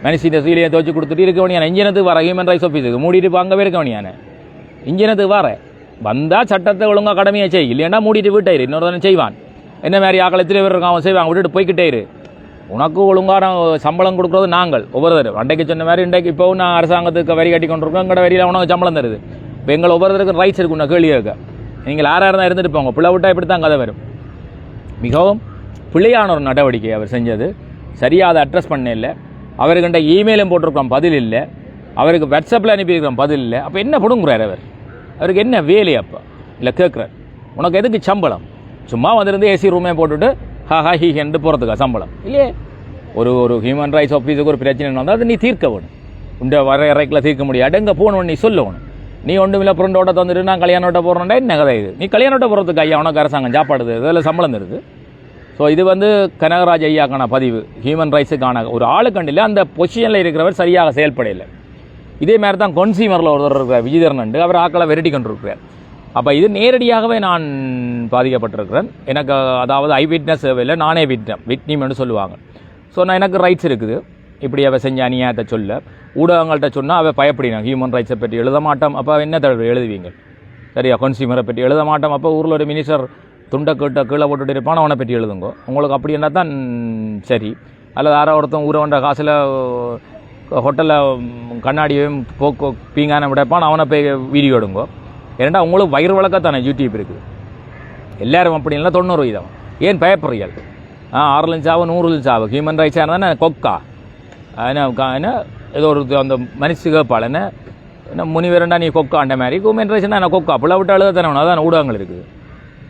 மனுஷின் சீலையை துவச்சி கொடுத்துட்டு இருக்க வேண்டியான இன்ஜினத்துக்கு வர ஹியூமன் ரைட்ஸ் ஆஃபீஸுக்கு மூடிட்டு அங்கே இருக்க வேண்டியான இன்ஜினத்துக்கு வர வந்தால் சட்டத்தை ஒழுங்காக கடமையை செய், இல்லைன்னா மூடிட்டு வீட்டாயிரு, இன்னொரு தானே செய்வான். என்ன மாதிரி ஆக்கள் எத்தனை பேர் இருக்கான் அவன் செய்வான், விட்டுட்டு போய்கிட்டே இரு. உனக்கு ஒழுங்கான சம்பளம் கொடுக்குறது நாங்கள் ஒவ்வொருத்தர். அன்றைக்கு சொன்ன மாதிரி இன்றைக்கு இப்போவும் நான் அரசாங்கத்துக்கு வரி கட்டி கொண்டிருக்கோம், எங்களோட வரியில் உனக்கு சம்பளம் தருது. இப்போ எங்களை ஒவ்வொருத்தருக்கு ரைட்ஸ் இருக்குண்ணா கேள்வி கேட்க. நீங்கள் யாராக இருந்தால் இருந்துட்டு போங்க, பிள்ளை விட்டால் இப்படி தான் கதை வரும். மிகவும் பிள்ளையான ஒரு நடவடிக்கை அவர் செஞ்சது. சரியாக அதை அட்ரஸ் பண்ண இல்லை. அவருக்கிட்ட இமெயிலும் போட்டிருக்கோம், பதில் இல்லை. அவருக்கு வாட்ஸ்அப்பில் அனுப்பியிருக்கிறோம், பதில் இல்லை. அப்போ என்ன பிடுங்குறார் அவர்? அவருக்கு என்ன வேலை? அப்போ இல்லை கேட்குறார், உனக்கு எதுக்கு சம்பளம்? சும்மா வந்திருந்து ஏசி ரூமே போட்டுட்டு ஹா ஹீ என்று போகிறதுக்கா சம்பளம்? இல்லையே. ஒரு ஹியூமன் ரைட்ஸ் ஆஃபீஸுக்கு ஒரு பிரச்சனை வந்தால் அது நீ தீர்க்க வேணும். இந்த வர இறைக்கில் தீர்க்க முடியாது, எங்கே போகணும் நீ சொல்லணும். நீ ஒன்றுமில்ல ஃப்ரெண்டோட தந்துட்டு நான் கல்யாணோட்ட போகிறேன்டா என்ன கதை இது? நீ கல்யாணோட்ட போகிறதுக்கு ஐயா உனக்கு அரசாங்கம் சாப்பாடுது, இதில் சம்பளம் தருது. ஸோ இது வந்து கனகராஜ் ஐயாக்கான பதிவு. ஹியூமன் ரைட்ஸுக்கான ஒரு ஆளுக்கண்டில் அந்த பொசிஷனில் இருக்கிறவர் சரியாக செயல்படையில்லை. இதே மாதிரி தான் கன்சியூமரில் ஒருத்தர் இருக்கிறார் விஜயதரன், அவர் ஆக்களை வெரட்டி கொண்டிருக்கிறார். அப்போ இது நேரடியாகவே நான் பாதிக்கப்பட்டிருக்கிறேன். எனக்கு அதாவது ஐ விட்னஸ் சேவையில் நானே விட்னிம்னு சொல்லுவாங்க. ஸோ நான் எனக்கு ரைட்ஸ் இருக்குது, இப்படி அவள் செஞ்ச அநியாயத்தை சொல்ல ஊடகங்கள்கிட்ட சொன்னால் அவள் பயப்படினாங்க, ஹியூமன் ரைட்ஸை பற்றி எழுத மாட்டோம். அப்போ என்ன தடவை எழுதுவீங்க? சரியா, கன்சியூமரை பற்றி எழுத மாட்டோம். அப்போ ஊரில் ஒரு மினிஸ்டர் துண்டை கீழே போட்டுட்டு இருப்பான், அவனை பற்றி எழுதுங்க. உங்களுக்கு அப்படி என்ன தான் சரி. அல்லது யாரோ ஒருத்தன் ஊரை வந்த காசில் ஹோட்டலில் கண்ணாடியையும் பீங்கான விடைப்பான், அவனை போய் வீடியோ எடுங்கோ. ஏன்னா உங்களுக்கு வயிறு வழக்கத்தானே யூடியூப் இருக்குது. எல்லோரும் அப்படி இல்லை, 90 வீதம். ஏன் பயப்படுறீர்கள்? 6 சாவு 100 சாவு. ஹியூமன் ரைட்ஸாக இருந்தால் கொக்கா என்ன ஏதோ ஒரு அந்த மனுஷு கேட்பாள் என்ன முனிவரண்டா நீ கொக்காண்ட மாதிரி. ஹியூமன் ரைட்ஸ்னா என்ன கொக்கா? பிள்ளை விட்டு அழுத தானே, அதான் ஊடகங்கள் இருக்குது.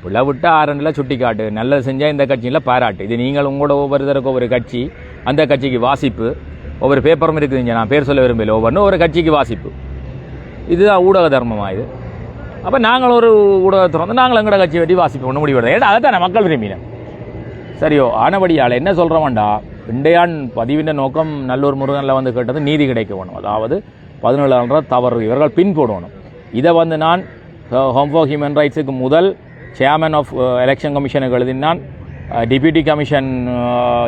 பிள்ளை விட்டு 6 சுட்டி காட்டு, நல்லது செஞ்சால் இந்த கட்சியில் பாராட்டு. இது நீங்கள் உங்களோட ஒவ்வொருத்தருக்கு ஒவ்வொரு கட்சி, அந்த கட்சிக்கு வாசிப்பு, ஒவ்வொரு பேப்பரும் இருக்குதுங்க, நான் பேர் சொல்ல விரும்பல, ஒவ்வொரு கட்சிக்கு வாசிப்பு. இதுதான் ஊடக தர்மமாக இது. அப்போ நாங்கள் ஒரு ஊடகத்தை வந்து நாங்கள் எங்களோட கட்சியை வெட்டி வாசிப்போம், ஒன்று முடிவு. ஏன்னா அதை தான் மக்கள் விரும்பினேன். சரியோ, ஆனபடியால் என்ன சொல்கிறோம்டா, இண்டையான் பதிவின் நோக்கம் நல்லூர் முருகனில் வந்து கேட்டது நீதி கிடைக்க வேணும். அதாவது 17 தவறு இவர்கள் பின் போடணும். இதை வந்து நான் ஹோம் ஃபார் ஹியூமன் ரைட்ஸுக்கு முதல் சேர்மன் ஆஃப் எலெக்ஷன் கமிஷனுக்கு எழுதினான், டிப்யூட்டி கமிஷன்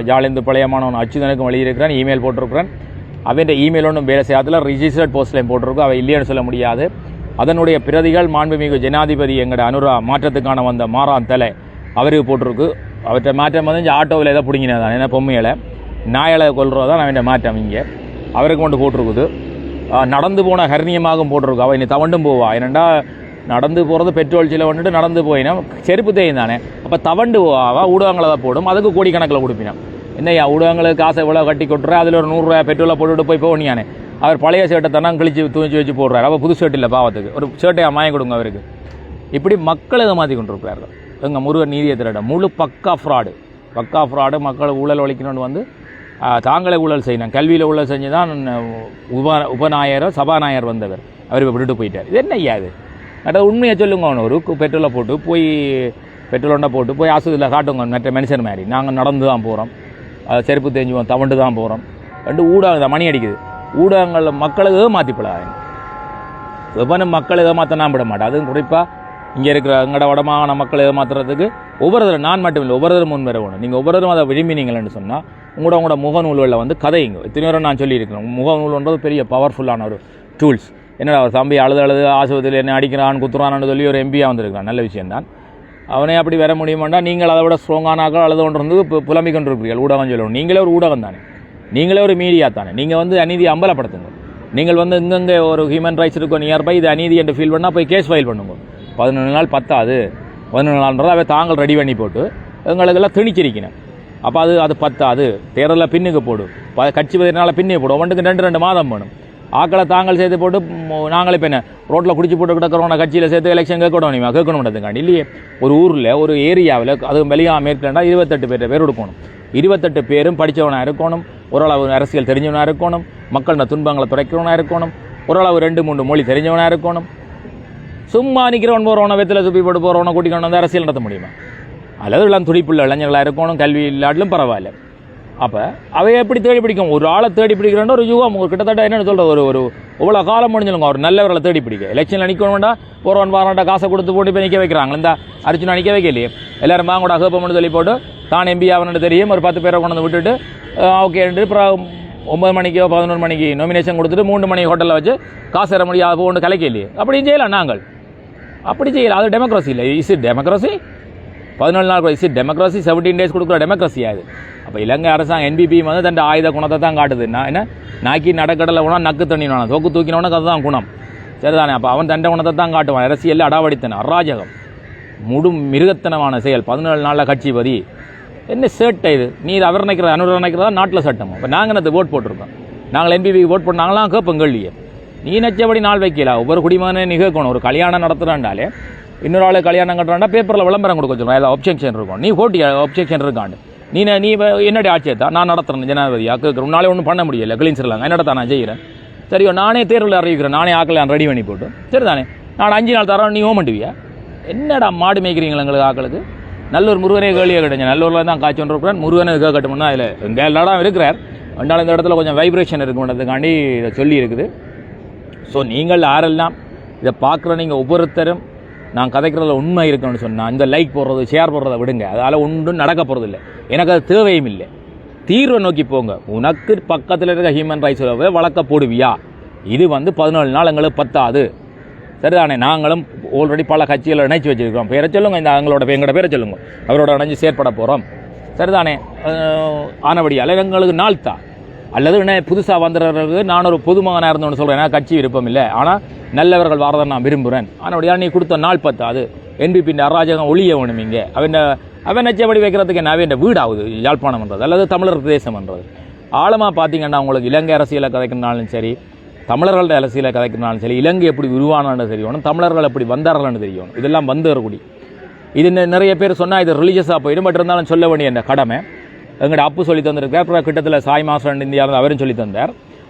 ஜாலிந்து பழையமானவன் அச்சுதனுக்கும் வெளியிருக்கிறேன், இமெயில் போட்டிருக்கிறேன். அவன் இமெயில் ஒன்றும் வேலை செய்யாததில் ரிஜிஸ்டர்ட் போஸ்ட்லையும் போட்டிருக்கோம், அவை இல்லைன்னு சொல்ல முடியாது. அதனுடைய பிரதிகள் மாண்புமிகு ஜனாதிபதி எங்களோட அனுரா மாற்றத்துக்கான வந்த மாறான் தலை அவருக்கு போட்டிருக்கு. அவற்றை மாற்றம் வந்து ஆட்டோவில் எதாவது பிடிங்கினதான், ஏன்னா பொம்மைகளை நாயலை கொள்றதான் அவன் மாற்றம். இங்கே அவருக்கு கொண்டு போட்டிருக்குது. நடந்து போன ஹர்னியமாகவும் போட்டிருக்கு. அவள் இன்னும் தவண்டும் போவா, ஏனெண்டா நடந்து போகிறது பெட்ரோல் சில வந்துட்டு நடந்து போயினா செருப்பு தேயும் தானே. அப்போ தவண்டு போவா, ஊடகங்களை தான் போடும், அதுக்கு கோடிக்கணக்கில் கொடுப்பினான். என்னையா ஊடகங்களுக்கு காசை எவ்வளோ கட்டி கொட்டுறா, அதில் ஒரு 100 ரூபா பெட்ரோலை போட்டுவிட்டு போய் போனியானே. அவர் பழைய ஷர்ட்டை தானே கிழிச்சு தூஞ்சி வச்சு போடுறாரு. அப்போ புது ஷர்ட் இல்லை பாவத்துக்கு, ஒரு ஷர்ட்டை வாங்கி கொடுங்க அவருக்கு. இப்படி மக்கள் இதை மாற்றி கொண்டிருக்கிறார்கள். எங்கள் முருகன் நீதியை திரட்ட முழு பக்கா ஃப்ராடு. மக்களை ஊழல் ஒழிக்கணும்னு வந்து தாங்களே ஊழல் செய்யணும். கல்வியில் ஊழல் செஞ்சு தான் உபநாயகர் சபாநாயகர் வந்தவர், அவர் இப்போ விட்டுட்டு போயிட்டார். இது என்ன ஐயா இது? அதாவது உண்மையை சொல்லுங்க. ஒரு பெட்ரோலை போட்டு போய் பெட்ரோலண்டை போட்டு போய் ஆஸ்பத்திரியில் காட்டுங்க மற்ற மனுஷன் மாதிரி. நாங்கள் நடந்து தான் போகிறோம், செருப்பு தேஞ்சுவோம், தவண்டு தான் போகிறோம். ரெண்டு ஊடகம் தான் மணி அடிக்குது. ஊடகங்களில் மக்களுக்கு மாற்றிப்படாது. எவனும் மக்கள் ஏமாற்ற நான் விட மாட்டேன். அதுவும் குறிப்பாக இங்கே இருக்கிற எங்களோட வடமாகாண மக்கள் ஏமாத்துறதுக்கு ஒவ்வொருத்தரும் நான் மட்டும் இல்லை ஒவ்வொருத்தரும் முன் வர வேணும். நீங்கள் ஒவ்வொருத்தரும் அதை விரும்பினீங்கன்னு சொன்னால் உங்களோட முகநூல்களில் வந்து கதைங்க. இத்தனை நான் சொல்லியிருக்கிறேன், முகநூல்ன்றது பெரிய பவர்ஃபுல்லான ஒரு டூல்ஸ். என்னடா அவர் தம்பி அழுது ஆஸ்பத்திரியில் என்ன அடிக்கிறான் குத்துறான்னு சொல்லி ஒரு எம்பியாக வந்திருக்கான், நல்ல விஷயம்தான். அவனே அப்படி வர முடியுமாண்டா நீங்கள் அதை விட ஸ்ட்ராங்கானாக்கள் அழுது கொண்டு வந்து புலம்பிக் கொண்டிருக்கிறீர்கள். ஊடகம் சொல்லணும், நீங்களே ஒரு ஊடகம் தானே, நீங்களே ஒரு மீடியா தானே. நீங்கள் வந்து அநீதியை அம்பலப்படுத்துங்க. நீங்கள் வந்து இங்கங்கே ஒரு ஹியூமன் ரைட்ஸ் இருக்கும் நியர்பை இது அநீதி என்று ஃபீல் பண்ணால் போய் கேஸ் ஃபைல் பண்ணுங்க. 11 நாள் பத்தாது, 11 நாள்ன்றது அவை தாங்கள் ரெடி பண்ணி போட்டு எங்களுக்கெல்லாம் திணிச்சிருக்கணும். அப்போ அது பத்தாது, தேர்தலில் பின்னுக்கு போடும், கட்சி 10 நாளில் பின்னுக்கு போடும், ஒன்றுக்கு 2 மாதம் வேணும். ஆக்களை தாங்கள் சேர்த்து போட்டு நாங்களே இப்போ என்ன ரோட்டில் குடிச்சு போட்டு கிடக்கிறவங்க கட்சியில் சேர்த்து எலெக்ஷன் கேட்கணுன்றதுக்காண்டி இல்லையே. ஒரு ஊரில் ஒரு ஏரியாவில் அதுவும் வெளியாக மேற்கண்டா 28 பேர் எடுக்கணும். 28 பேரும் படித்தவனாக இருக்கணும், ஓரளவு அரசியல் தெரிஞ்சவனாக இருக்கணும், மக்களோட துன்பங்களை துடைக்கிறவனாக இருக்கணும், ஓரளவு 2-3 மொழி தெரிஞ்சவனாக இருக்கணும். சும்மா நிற்கிறவன் போகிறவனை வெத்தில் துப்பி போட்டு போகிறவனை கூட்டிக்கொண்டு வந்து அரசியல் நடத்த முடியுமா? அல்லது எல்லாம் துடிப்புள்ள இளைஞர்களாக இருக்கணும், கல்வி இல்லாட்டிலும் பரவாயில்ல. அப்போ அவை எப்படி தேடி பிடிக்கும்? ஒரு ஆளை தேடி பிடிக்கிறேன்னா ஒரு யுகம் கிட்டத்தட்ட என்னென்னு சொல்கிறது, ஒரு இவ்வளோ காலம் முடிஞ்சிருங்க. ஒரு நல்லவர்களை தேடி பிடிக்க எலெக்ஷனில் நிற்கணும்டா போகிறவன் பாராட்ட காசை கொடுத்து போட்டு இப்போ நிற்க வைக்கிறாங்க. இந்த அர்ஜுனா நிற்க வைக்கலையே, எல்லாரும் வாங்கூட அகப்பம்னு சொல்லி போட்டு தான் எம்பி ஆகணுன்னு தெரியும், ஒரு 10 பேரை கொண்டு வந்து விட்டுட்டு ஓகேன்ட்டு அப்புறம் 9 மணிக்கோ 11 மணிக்கு நாமினேஷன் கொடுத்துட்டு 3 மணி ஹோட்டலில் வச்சு காசு ஏற முடியாது போட்டு கலைக்கலையே. அப்படியும் செய்யலாம், நாங்கள் அப்படி செய்யலாம். அது டெமோக்ரஸி இல்லை. Is it democracy? 14 நாள் இஸ் இட் டெமோக்ரஸி? 17 டேஸ் கொடுக்குற டெமோக்ரஸி ஆகுது. அப்போ இலங்கை அரசாங்கம் என்பிபி வந்து தன் ஆயுத குணத்தை தான் காட்டுது. நான் என்ன நாக்கி நடக்கடலை வேணும், நக்கு தண்ணினோம், தோக்கு தூக்கினோன்னு அதுதான் குணம், சரிதானே? அப்போ அவன் தண்டை குணத்தை தான் காட்டுவான். அரசியல் அடாவடித்தன, அராஜகம், மிருகத்தனமான செயல். 14 நாளில் கட்சி பதி என்ன சேட்டை இது? நீ இது அவர் நினைக்கிறதா அனுர் நாட்டில் சட்டம். இப்போ நாங்கள் அது ஓட் போட்டிருக்கோம், நாங்கள் என்பிபிக்கு ஓட் பண்ணாங்களாம் கேட்போம் கேள்வியை. நீ நச்சபடி நாள் வைக்கல, ஒவ்வொரு குடிமகனே நீ கேட்கணும். ஒரு கல்யாணம் நடத்துகிறாண்டாலே இன்னொரு ஆள் கல்யாணம் கட்டுறாண்டா பேப்பரில் விளம்பரம் கொடுக்க சொல்லுவோம், ஏதாவது ஒப்ஜெக்ஷன் இருக்கும். நீ போட்டி ஒப்ஜெக்ஷன் இருக்காண்டு நீ என்னடி ஆட்சியத்தா நான் நடத்துகிறேன் ஜனாதிபதியாக கேட்குறேன், உன்னாலே ஒன்றும் பண்ண முடியலை, கிளீன்ஸ்லாங்க என்னடா நான் செய்கிறேன். சரியோ நானே தேர்வில் அறிவிக்கிறேன், நானே ஆக்களை ரெடி பண்ணி போட்டு சரி தானே, நான் 5 நாள் தரோம், நீ ஓமண்டுவியா? என்னடா மாடு மேய்க்கிறீங்களா எங்களுக்கு ஆக்களுக்கு? நல்லூர் முருகனே கேள்வியாக கிடையாது, நல்லூரில் தான் காய்ச்சி கொண்டு இருக்கிறேன். முருகனை கேட்கட்டும்னா அதில் எங்கள் எல்லாரும் இருக்கிறார். ரெண்டாலும் இந்த இடத்துல கொஞ்சம் வைப்ரேஷன் இருக்குன்றதுக்காண்டி இதை சொல்லி இருக்குது. ஸோ நீங்கள் யாரெல்லாம் இதை பார்க்குற நீங்கள் ஒவ்வொருத்தரும் நான் கதைக்கிறதுல உண்மை இருக்குன்னு சொன்னால் இந்த லைக் போடுறது ஷேர் போடுறதை விடுங்க. அதால் ஒன்றும் நடக்க போகிறது இல்லை, எனக்கு அது தேவையும் இல்லை. தீர்வை நோக்கி போங்க. உனக்கு பக்கத்தில் இருக்க ஹியூமன் ரைட்ஸ் வழக்க போடுவியா? இது வந்து 14 நாள் எங்களுக்கு பத்தாது, சரிதானே? நாங்களும் ஆல்ரெடி பல கட்சிகளை இணைச்சி வச்சுருக்கிறோம். பேரை சொல்லுங்க, இந்த எங்களோட பேரை சொல்லுங்க, அவரோட இணைஞ்சு செயற்பட போகிறோம், சரிதானே? ஆனபடியால் எங்களுக்கு நாள் தான். அல்லது என்ன புதுசாக வந்துடுறது, நான் ஒரு பொதுமகனாக இருந்தோன்னு சொல்கிறேன், ஏன்னா கட்சி விருப்பம் இல்லை, ஆனால் நல்லவர்கள் வரதை நான் விரும்புகிறேன். ஆனால் நீ கொடுத்த நாள் பத்தாது. என்பிபின் அராஜகம் ஒளிய வேணும். இங்கே அவன் நச்சபடி வைக்கிறதுக்கு என்ன அவன் வீடு ஆகுது யாழ்ப்பாணம்ன்றது அல்லது தமிழர் பிரதேசம்ன்றது. ஆழமாக பார்த்தீங்கன்னா உங்களுக்கு இலங்கை அரசியலை கதைக்கிறனாலும் சரி, தமிழர்களோட அரசியலை கதைக்கிறனாலும் சரி, இலங்கை எப்படி உருவானு தெரியணும், தமிழர்கள் எப்படி வந்தார்கள்னு தெரியணும். இதெல்லாம் வந்துடக்கூடி. இது நிறைய பேர் சொன்னால் இது ரிலீஜியஸாக போயிடும். பட் இருந்தாலும் சொல்ல வேண்டிய இந்த கடமை எங்கள்ட அப்பு சொல்லி தந்திருக்கார். அப்புறம் கிட்டத்தில் சாய் மாஸ்டர் இந்தியாவில் அவரும் சொல்லி தந்தார்.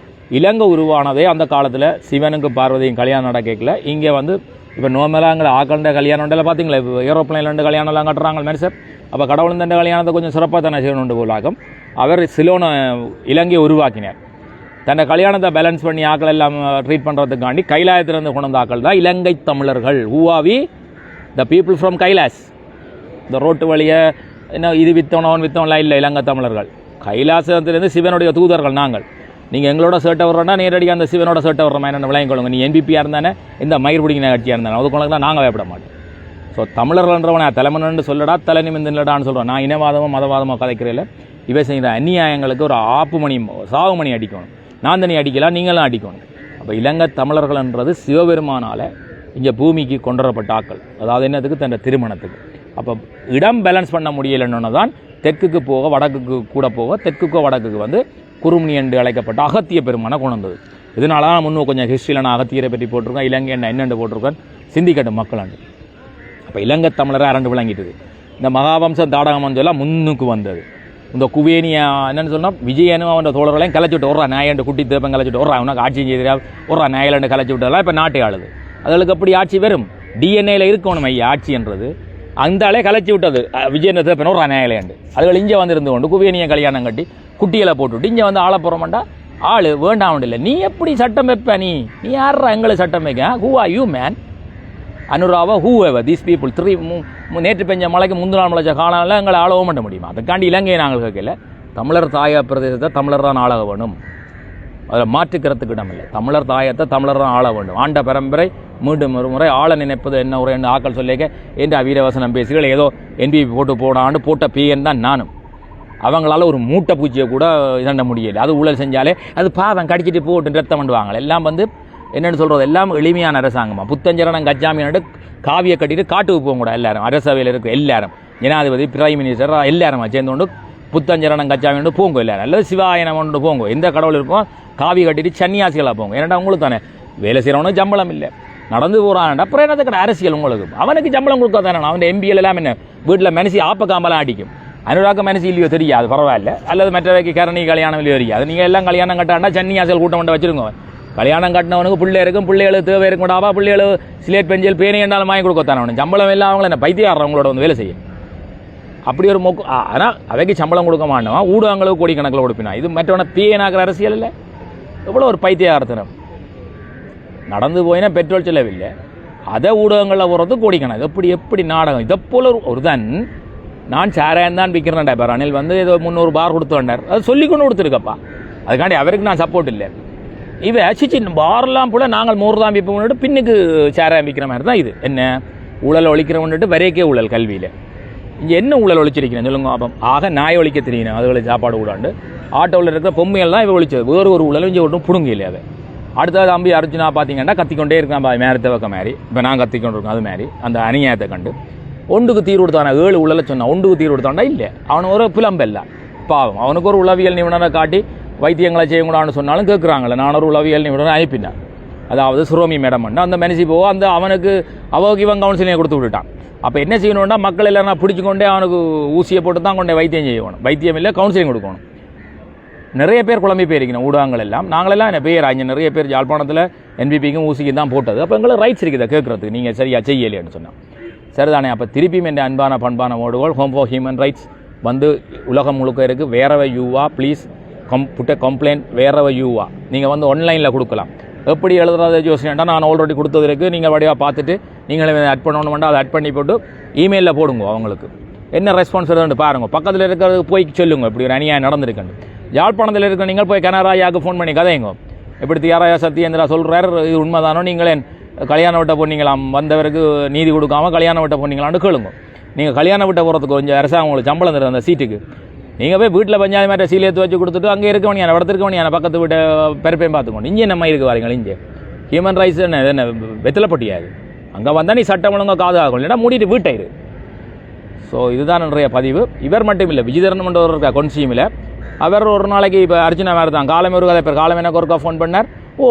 இலங்கை உருவானதே அந்த காலத்தில் சிவனுக்கும் பார்வதியும் கல்யாணம் நடக்கல. இங்கே வந்து இப்போ நோமலாக எங்களை ஆக்கண்ட கல்யாணம்ல பார்த்தீங்களா, இப்போ ஏரோப்ளைனில் 2 கல்யாணம்லாம் கட்டுறாங்க மாதிரி சார். அப்போ கடவுள் தண்ட கல்யாணத்தை கொஞ்சம் சிறப்பாக தானே செய்யணுண்டு போலாகும். அவர் சிலோனை இலங்கையை உருவாக்கினார். தன்னை கல்யாணத்தை பேலன்ஸ் பண்ணி ஆக்கள் எல்லாம் ட்ரீட் பண்ணுறதுக்காண்டி கைலாயத்திலிருந்து கொண்டு வந்த ஆக்கள் தான் இலங்கை தமிழர்கள். ஹூவாவி த பீப்புள் ஃப்ரம் கைலாஸ். இந்த ரோட்டு வழியை என்ன இது வித்தவனவன் வித்தவன்லாம் இல்லை, இலங்கை தமிழர்கள் கைலாசத்திலேருந்து சிவனுடைய தூதர்கள் நாங்கள். நீங்கள் எங்களோட சேட்டை வர்றோன்னா நேரடியாக அந்த சிவனோட சேட்டை வர்ற மாதிரி என்ன விளையங்கொள்ளுங்க. நீ என்பிபியாக இருந்தானே இந்த மயிர் பிடிக்கிற கட்சியாக இருந்தானே அதுக்குள்ளலாம் நாங்கள் பயப்பட மாட்டோம். ஸோ தமிழர்கள்ன்றவனை தலைமன்னு சொல்லடா தலை நிமிந்தில்லடான்னு சொல்கிறோம். நான் இனவாதமோ மதவாதமோ கதைக்கிறதில்ல. இவை செய்கிற அந்நியாயங்களுக்கு ஒரு ஆப்பு மணி சாவு மணி அடிக்கணும். நான் தனி அடிக்கலாம், நீங்களும் அடிக்கணும். அப்போ இலங்கை தமிழர்கள்ன்றது சிவபெருமானால் இங்கே பூமிக்கு கொண்டுவரப்பட்ட ஆக்கள். அதாவது என்னதுக்கு தன் திருமணத்துக்கு. அப்போ இடம் பேலன்ஸ் பண்ண முடியலைன்னு தான் தெற்குக்கு போக வடக்குக்கு கூட போக தெற்குக்கோ வடக்குக்கு வந்து குருமணி என்று அழைக்கப்பட்ட அகத்திய பெருமானை கொண்டு வந்தது. இதனால தான் முன்னும் கொஞ்சம் ஹிஸ்ட்ரியில் நான் அகத்தியரை பற்றி போட்டிருக்கேன், இலங்கை என்னென்று போட்டிருக்கேன், சிந்திக்கட்டும் மக்களாண்டு. அப்போ இலங்கை தமிழரை அரண்டு விளங்கிட்டது. இந்த மகாவம்சம் தாடகம்னு சொல்ல முன்னுக்கு வந்தது. இந்த குவேனியா என்னென்னு சொன்னால் விஜயனும் அவன் தோழர்களையும் கலைச்சி விட்டு ஓடுறா நாயண்டு குட்டி தேப்பம் கலைச்சி விட்டு ஓடுறா அவனுக்கு ஆட்சி செய்தியா ஓடுறா நாயலண்டு கலைச்சி விட்டதெல்லாம் இப்போ நாட்டை ஆளுது. அதுகளுக்கு அப்படி ஆட்சி வரும். டிஎன்ஏல இருக்கணும் ஐயா ஆட்சின்றது. அந்த ஆளே கலைச்சி விட்டது விஜயன் தேப்பன் ஓடுறா நாயலையாண்டு. அதுகள் இங்கே வந்து இருந்து கொண்டு குவேனியை கல்யாணம் கட்டி குட்டிகளை போட்டுவிட்டு இங்கே வந்து ஆள போகிறோம்டா ஆள் வேண்டாம் இல்லை. நீ எப்படி சட்டம் வைப்ப? நீ யாரா எங்களை சட்டம் வைக்க? Who are you man? அனுராவா ஹூ எவர் தீஸ் பீப்புள் நேற்று பெஞ்ச மலைக்கு முந்தினால் முளைச்ச காலம்லாம் எங்களை ஆளவும் பண்ண முடியுமா? அதுக்காண்டி இலங்கையை நாங்கள் கேட்கல. தமிழர் தாயா பிரதேசத்தை தமிழர் தான் ஆள வேணும், அதில் மாற்றுக்கிறதுக்கு இடம் இல்லை. தமிழர் தாயத்தை தமிழர் தான் ஆள வேண்டும். ஆண்ட பரம்பரை மீண்டும் ஒரு முறை ஆள நினைப்பது என்ன ஒரு என்ன ஆக்கள் சொல்லிக்க என்ற வீரவசனம் பேசுகள் ஏதோ என்பிபி போட்டு போனான்னு போட்ட பிஎன் தான் நானும். அவங்களால ஒரு மூட்டை பூச்சியை கூட இதண்ட முடியலை. அது ஊழல் செஞ்சாலே அது பாவம் கடிச்சிட்டு போட்டு ரத்தம் பண்ணுவாங்க. எல்லாம் என்னென்னு சொல்கிறது, எல்லாம் எளிமையான அரசாங்கமாக புத்தஞ்சரணம் கச்சாமின்னு காவியை கட்டிட்டு காட்டுக்கு போக கூட எல்லாரும் அரசவையில் இருக்கிற எல்லாரும் ஜனாதிபதி பிரைம் மினிஸ்டர் எல்லாரும் சேர்ந்து கொண்டு புத்தஞ்சரணம் கச்சாமின்னு போங்க எல்லாரும், அல்லது சிவாயனம் கொண்டு போங்க. எந்த கடவுள் இருக்கும் காவி கட்டிட்டு சன்னியாசிகளாக போங்க. ஏன்னா உங்களுக்கு தானே வேலை செய்கிறவனுக்கு சம்பளம் இல்லை, நடந்து போகிறான்டா அப்புறம் என்னது கடை அரசியல் உங்களுக்கு. அவனுக்கு சம்பளம் கொடுக்க தானே. அவன் எம்பிஎல் எல்லாம் என்ன வீட்டில் மனசி ஆப்பக்காமலாம் அடிக்கும். அனுராக மனசு இல்லையோ தெரியாது, பரவாயில்ல. அல்லது மற்றவைக்கு கரணி கல்யாணம் இல்லையோ தெரியாது. நீங்கள் எல்லாம் கல்யாணம் கட்டாண்டா சன்னியாசிகள் கூட்டம் கொண்டு வச்சுருங்க. கல்யாணம் கட்டினவனுக்கு பிள்ளை இருக்கும், பிள்ளைகளுக்கு தேவை இருக்கும் கூடாவா, பிள்ளைகள் சிலேட் பெஞ்சல் பேனி என்றாலும் வாங்கி கொடுக்கத்தானே. அவனுக்கு சம்பளம் இல்லை, அவங்கள என்ன பைத்தியாடுறவங்களோட வந்து வேலை செய்யும். அப்படி ஒரு மொக்கு. ஆனால் அவைக்கு சம்பளம் கொடுக்க மாட்டோம், ஊடகங்களுக்கு கோடிக்கணக்கில் கொடுப்பினா. இது மற்றவனை பேனாக்கிற அரசியல் இல்லை. எவ்வளோ ஒரு பைத்தியார்த்தனம் நடந்து போயினா பெட்ரோல் செலவில்லை, அதை ஊடகங்களில் போகிறது கோடிக்கணக்கு. எப்படி நாடகம். இதை போல ஒரு தான் நான் சாராயம் தான் விற்கிறேன்டா. இப்போ ரணில் வந்து ஏதோ 300 பார் கொடுத்து வந்தார், அது சொல்லி கொண்டு கொடுத்துருக்கப்பா. அதுக்காண்டி அவருக்கு நான் சப்போர்ட் இல்லை. இவ சின்ன பாரெல்லாம் போல நாங்கள் மோர் தான் விற்போம்னுட்டு பின்னுக்கு சாராயம் விற்கிற மாதிரி தான் இது. என்ன ஊழல் ஒழிக்கிறவன்ட்டு வரைக்கே ஊழல் கல்வியில். இங்கே என்ன ஊழல் ஒழிச்சிருக்கிறேன் சொல்லுங்க. அப்போ ஆக நாய் ஒழிக்க தெரியணும், அதுகளை சாப்பாடு கூடாண்டு ஆட்டோவில் இருக்கிற பொம்மைகள் தான் இவ ஒழிச்சது. வேறு ஒரு ஊழல் இங்கே ஒன்றும் பிடுங்க இல்லை. அதை அடுத்தது அம்பி அர்ஜுனா பார்த்தீங்கன்னா கத்திக்கொண்டே இருக்கான் மேரத்தை வைக்க மாதிரி. இப்போ நான் கத்திக்கொண்டு இருக்கேன் அது மாதிரி. அந்த அநியாயத்தை கண்டு ஒன்றுக்கு தீர்வு கொடுத்தானே 7 ஊழலை சொன்னான். ஒன்றுக்கு தீர்வு கொடுத்தாண்டா இல்லை. அவன் ஒரு புலம்பெல்ல பாவம். அவனுக்கு ஒரு உளவியல் நிபுணரை காட்டி வைத்தியங்களை செய்யக்கூடாதுன்னு சொன்னாலும் கேட்குறாங்களே. நான் ஒரு உளவியல் நிபுணர் அனுப்பினேன். அதாவது சுரோமி மேடம் அந்த மனசி போக அந்த அவனுக்கு இவன் கவுன்சிலிங்கை கொடுத்து விட்டுட்டான். அப்போ என்ன செய்யணும்னா மக்கள் எல்லாம் பிடிச்சிக்கொண்டே அவனுக்கு ஊசியை போட்டு தான் கொண்டே வைத்தியம் செய்யணும். வைத்தியம் இல்லை, கவுன்சிலிங் கொடுக்கணும். நிறைய பேர் குழம்பி போயிருக்கணும் ஊடகங்கள் எல்லாம். நாங்களெல்லாம் என்ன பேர் இங்கே நிறைய பேர் யாழ்ப்பாணத்தில் என்பிபிக்கும் ஊசிக்கும் தான் போட்டது. அப்போ எங்களுக்கு ரைட்ஸ் இருக்குதா கேட்குறதுக்கு, நீங்கள் சரியா செய்யலைன்னு சொன்னால் சரிதானே. அப்போ திருப்பியும் என் அன்பான பண்பான ஓடுகோள் ஹோம் ஃபார் ஹியூமன் ரைட்ஸ் வந்து உலகம் முழுக்க இருக்குது. வேறவை யூவா ப்ளீஸ் புட்ட கம்ப்ளைண்ட் வேறவை யூவா நீங்கள் வந்து ஆன்லைனில் கொடுக்கலாம். எப்படி எழுதுறது யோசனைண்டா நான் ஆல்ரெடி கொடுத்ததுக்கு நீங்கள் வடிவாக பார்த்துட்டு நீங்களே ஆட் பண்ணணுமெண்டா அதை ஆட் பண்ணி போட்டு இமெயிலில் போடுங்க. அவங்களுக்கு என்ன ரெஸ்பான்ஸ் வருதுன்னு பாருங்கள். பக்கத்தில் இருக்கிறது போய் சொல்லுங்க இப்படி ஒரு அநியாயம் நடந்திருக்குன்னு. யாழ்ப்பாணத்தில் இருக்க நீங்கள் போய் கனராயாவுக்கு ஃபோன் பண்ணி கதைங்க. இப்படி தியாராயா சத்யேந்திரா சொல்கிறார், இது உண்மைதானோ, நீங்களே கல்யாண விட்ட பொண்ணிங்களாம் வந்தவருக்கு நீதி கொடுக்காம கல்யாண விட்ட பொண்ணிங்களான்னு கேளுங்க. நீங்கள் கல்யாண விட்ட போகிறதுக்கு கொஞ்சம் அரசாங்கம் உங்களுக்கு சம்பளம் தருது அந்த சீட்டுக்கு. நீங்கள் போய் வீட்டில் பஞ்சாயத்து மாதிரி சீலையத்து வச்சு கொடுத்துட்டு அங்கே இருக்க வேண்டிய இடத்துக்கு வேண்டிய பக்கத்து வீட்டை பெருப்பையும் பார்த்துக்கணும். இங்கே நம்ம இருக்கு வாரீங்களா, இங்கே ஹியூமன் ரைட்ஸ் என்ன வெத்தலைப்பட்டியாது. அங்கே வந்தால் நீ சட்டம் ஒழுங்காக காது ஆகும், இல்லைன்னா மூடிட்டு வீட்டாயிரு. ஸோ இதுதான் நிறைய பதிவு. இவர் மட்டும் இல்லை, விஜயதரன் மண்டவர் இருக்கா கொன்சியூமில். அவர் ஒரு நாளைக்கு இப்போ அர்ஜுனா மாதிரி தான் காலமே ஒரு கதை பேர் காலம் எனக்கு ஒருக்கா ஃபோன் பண்ணார்.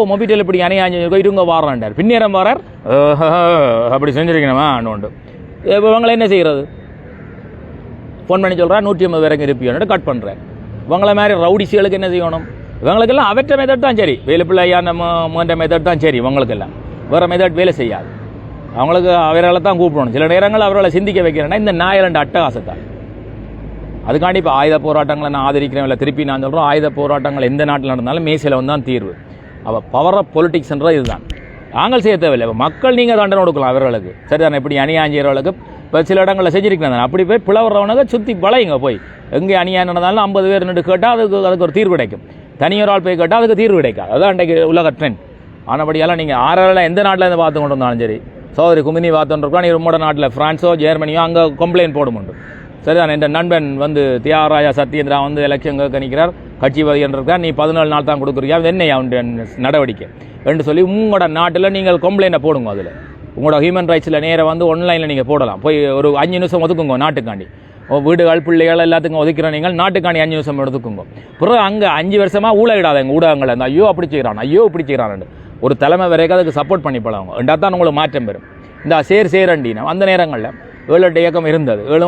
மொபைல் இப்படி அணியாஞ்சு இருங்க வாரான்டார். பின்னேரம் வாரார் அப்படி செஞ்சுருக்கணுமா அண்ணோண்டு. இவங்களை என்ன செய்கிறது? ஃபோன் பண்ணி சொல்கிறா 150 பேருக்கு இருப்பியோன்னு கட் பண்ணுறேன். இவங்களை மாதிரி ரவுடிசிகளுக்கு என்ன செய்யணும்? இவங்களுக்கெல்லாம் அவற்ற மெத்தட் தான் சரி, வேலுப்பிள்ளையா நம்ம மெத்தட் தான் சரி. இவங்களுக்கெல்லாம் வேறு மெத்தட் வேலை செய்யாது. அவங்களுக்கு அவர்களை தான் கூப்பிடணும். சில நேரங்கள் அவர்களை சிந்திக்க வைக்கிறேன்னா இந்த நாயலண்டு அட்டகாசத்தான். அதுக்காண்டி இப்போ ஆயுத போராட்டங்களை நான் ஆதரிக்கிறேன் இல்லை. திருப்பி நான் சொல்கிறோம், ஆயுத போராட்டங்கள் எந்த நாட்டில் நடந்தாலும் மேசியில் வந்து தான் தீர்வு. அவள் பவர் ஆஃப் பொலிட்டிக்ஸ்ன்றது இதுதான். நாங்கள் செய்ய தேவையில்லை. இப்போ மக்கள் நீங்கள் தண்டனை கொடுக்கலாம் அவர்களுக்கு. சரிதானே? இப்படி அநியாயவர்களுக்கு இப்போ சில இடங்களில் செஞ்சுருக்கிறேன். அப்படி போய் பிளவுறவனுக்கு சுற்றி பழையுங்க. போய் எங்கே அநியாயம் நடந்தாலும் 50 பேர் நின்று கேட்டால் அதுக்கு ஒரு தீர்வு கிடைக்கும். தனியார் ஆள் போய் கேட்டால் அதுக்கு தீர்வு கிடைக்காது. அதுதான் இன்றைக்கு உலக ட்ரெண்ட். ஆனபடியெல்லாம் நீங்கள் ஆறால் எந்த நாட்டில் இருந்து பார்த்து கொண்டு வந்தாலும் சரி, சோதரி குமினி பார்த்துருக்கோம். நீ ரொம்ப நாட்டில் ஃப்ரான்ஸோ ஜெர்மனியோ அங்கே கம்ப்ளைண்ட் போடுமுண்டு. சரிதான். என் நண்பன் வந்து தியாகராஜா சத்யேந்திரா வந்து எலெக்ஷன் நிற்கிறார், கட்சிவாதி இருக்கார். நீ 14 நாள் தான் கொடுக்குறியா, என்ன அவன் நடவடிக்கை என்று சொல்லி உங்களோட நாட்டில் நீங்கள் கம்ப்ளைண்ட்டை போடுங்க. அதில் உங்களோட ஹியூமன் ரைட்ஸில் நேராக வந்து ஆன்லைனில் நீங்கள் போடலாம். போய் ஒரு 5 நிமிஷம் ஒதுக்குங்க நாட்டுக்காண்டி. வீடுகள் பிள்ளைகள் எல்லாத்துக்கும் ஒதுக்கிற நீங்கள் நாட்டுக்காண்டி 5 நிமிஷம் எடுத்துக்குங்க. பிறகு அங்கே 5 வருஷமாக ஊழலிடாத எங்கள் ஊடகங்கள் அந்த ஐயோ அப்படி செய்கிறான் ஐயோ இப்படி செய்கிறான் ஒரு தலைமை வரைக்கும் அதுக்கு சப்போர்ட் பண்ணி போடுவாங்க. ரெண்டா தான் உங்களுக்கு மாற்றம் பெறும். இந்த சேரண்டினா அந்த நேரங்களில் 7-8 இயக்கம் இருந்தது. 7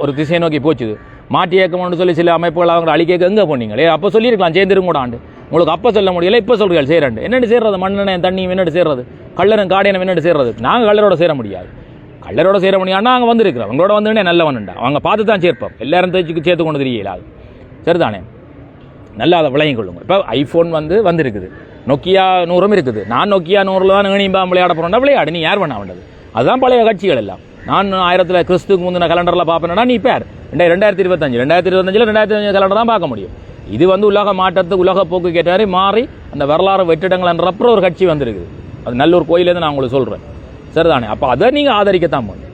ஒரு திசை நோக்கி போச்சுது. மாற்றி இயக்கம்னு சொல்லி சில அமைப்புகள் அவங்க அழிக்க எங்கே போனீங்களே அப்போ சொல்லியிருக்கலாம் சேர்ந்துரும் கூட ஆண்டு. உங்களுக்கு அப்போ சொல்ல முடியல, இப்போ சொல்கிறீர்கள் சேரண்டு. என்னென்னு சேர்றது? மண்ணெண்ணெய் தண்ணியும் என்னென்னு சேர்றது? கல்லரும் காடியனும் என்னென்னு சேர்றது? நாங்கள் கல்லரோட சேர முடியாது. கல்லரோட சேர முடியாதுன்னா நாங்கள் வந்துருக்கிறோம். அவங்களோட வந்துன்னே நல்லவன்டா அவங்க பார்த்து தான் சேர்ப்போம். எல்லாரும் சேர்த்து கொண்டு தெரியலாது. சரிதானே? நல்லா அதை விளங்கிக் கொள்ளுங்க. இப்போ ஐஃபோன் வந்துருக்குது, நோக்கியா 100 இருக்குது. நான் நோக்கியா 100 தான் ஏணிம்பாம் விளையாட போகிறோம்னா விளையாடு, நீ யார் பண்ண வேண்டது? அதுதான் பழைய கட்சிகள் எல்லாம். நான் 1000 கிறிஸ்துக்கு முந்தின கலண்டரில் பார்ப்பேன்னா நீ பேர் 2025 2025 கலண்டர் தான் பார்க்க முடியும். இது உலக மாற்றத்துக்கு உலக போக்கு கேட்டாரி மாறி அந்த வரலாறு வெற்றிடங்கள்ன்றப்ப ஒரு கட்சி வந்திருக்குது. அது நல்லூர் கோயிலேருந்து நான் உங்களுக்கு சொல்கிறேன், சரிதானே? அப்போ அதை நீங்கள் ஆதரிக்கத்தான் போகணும்.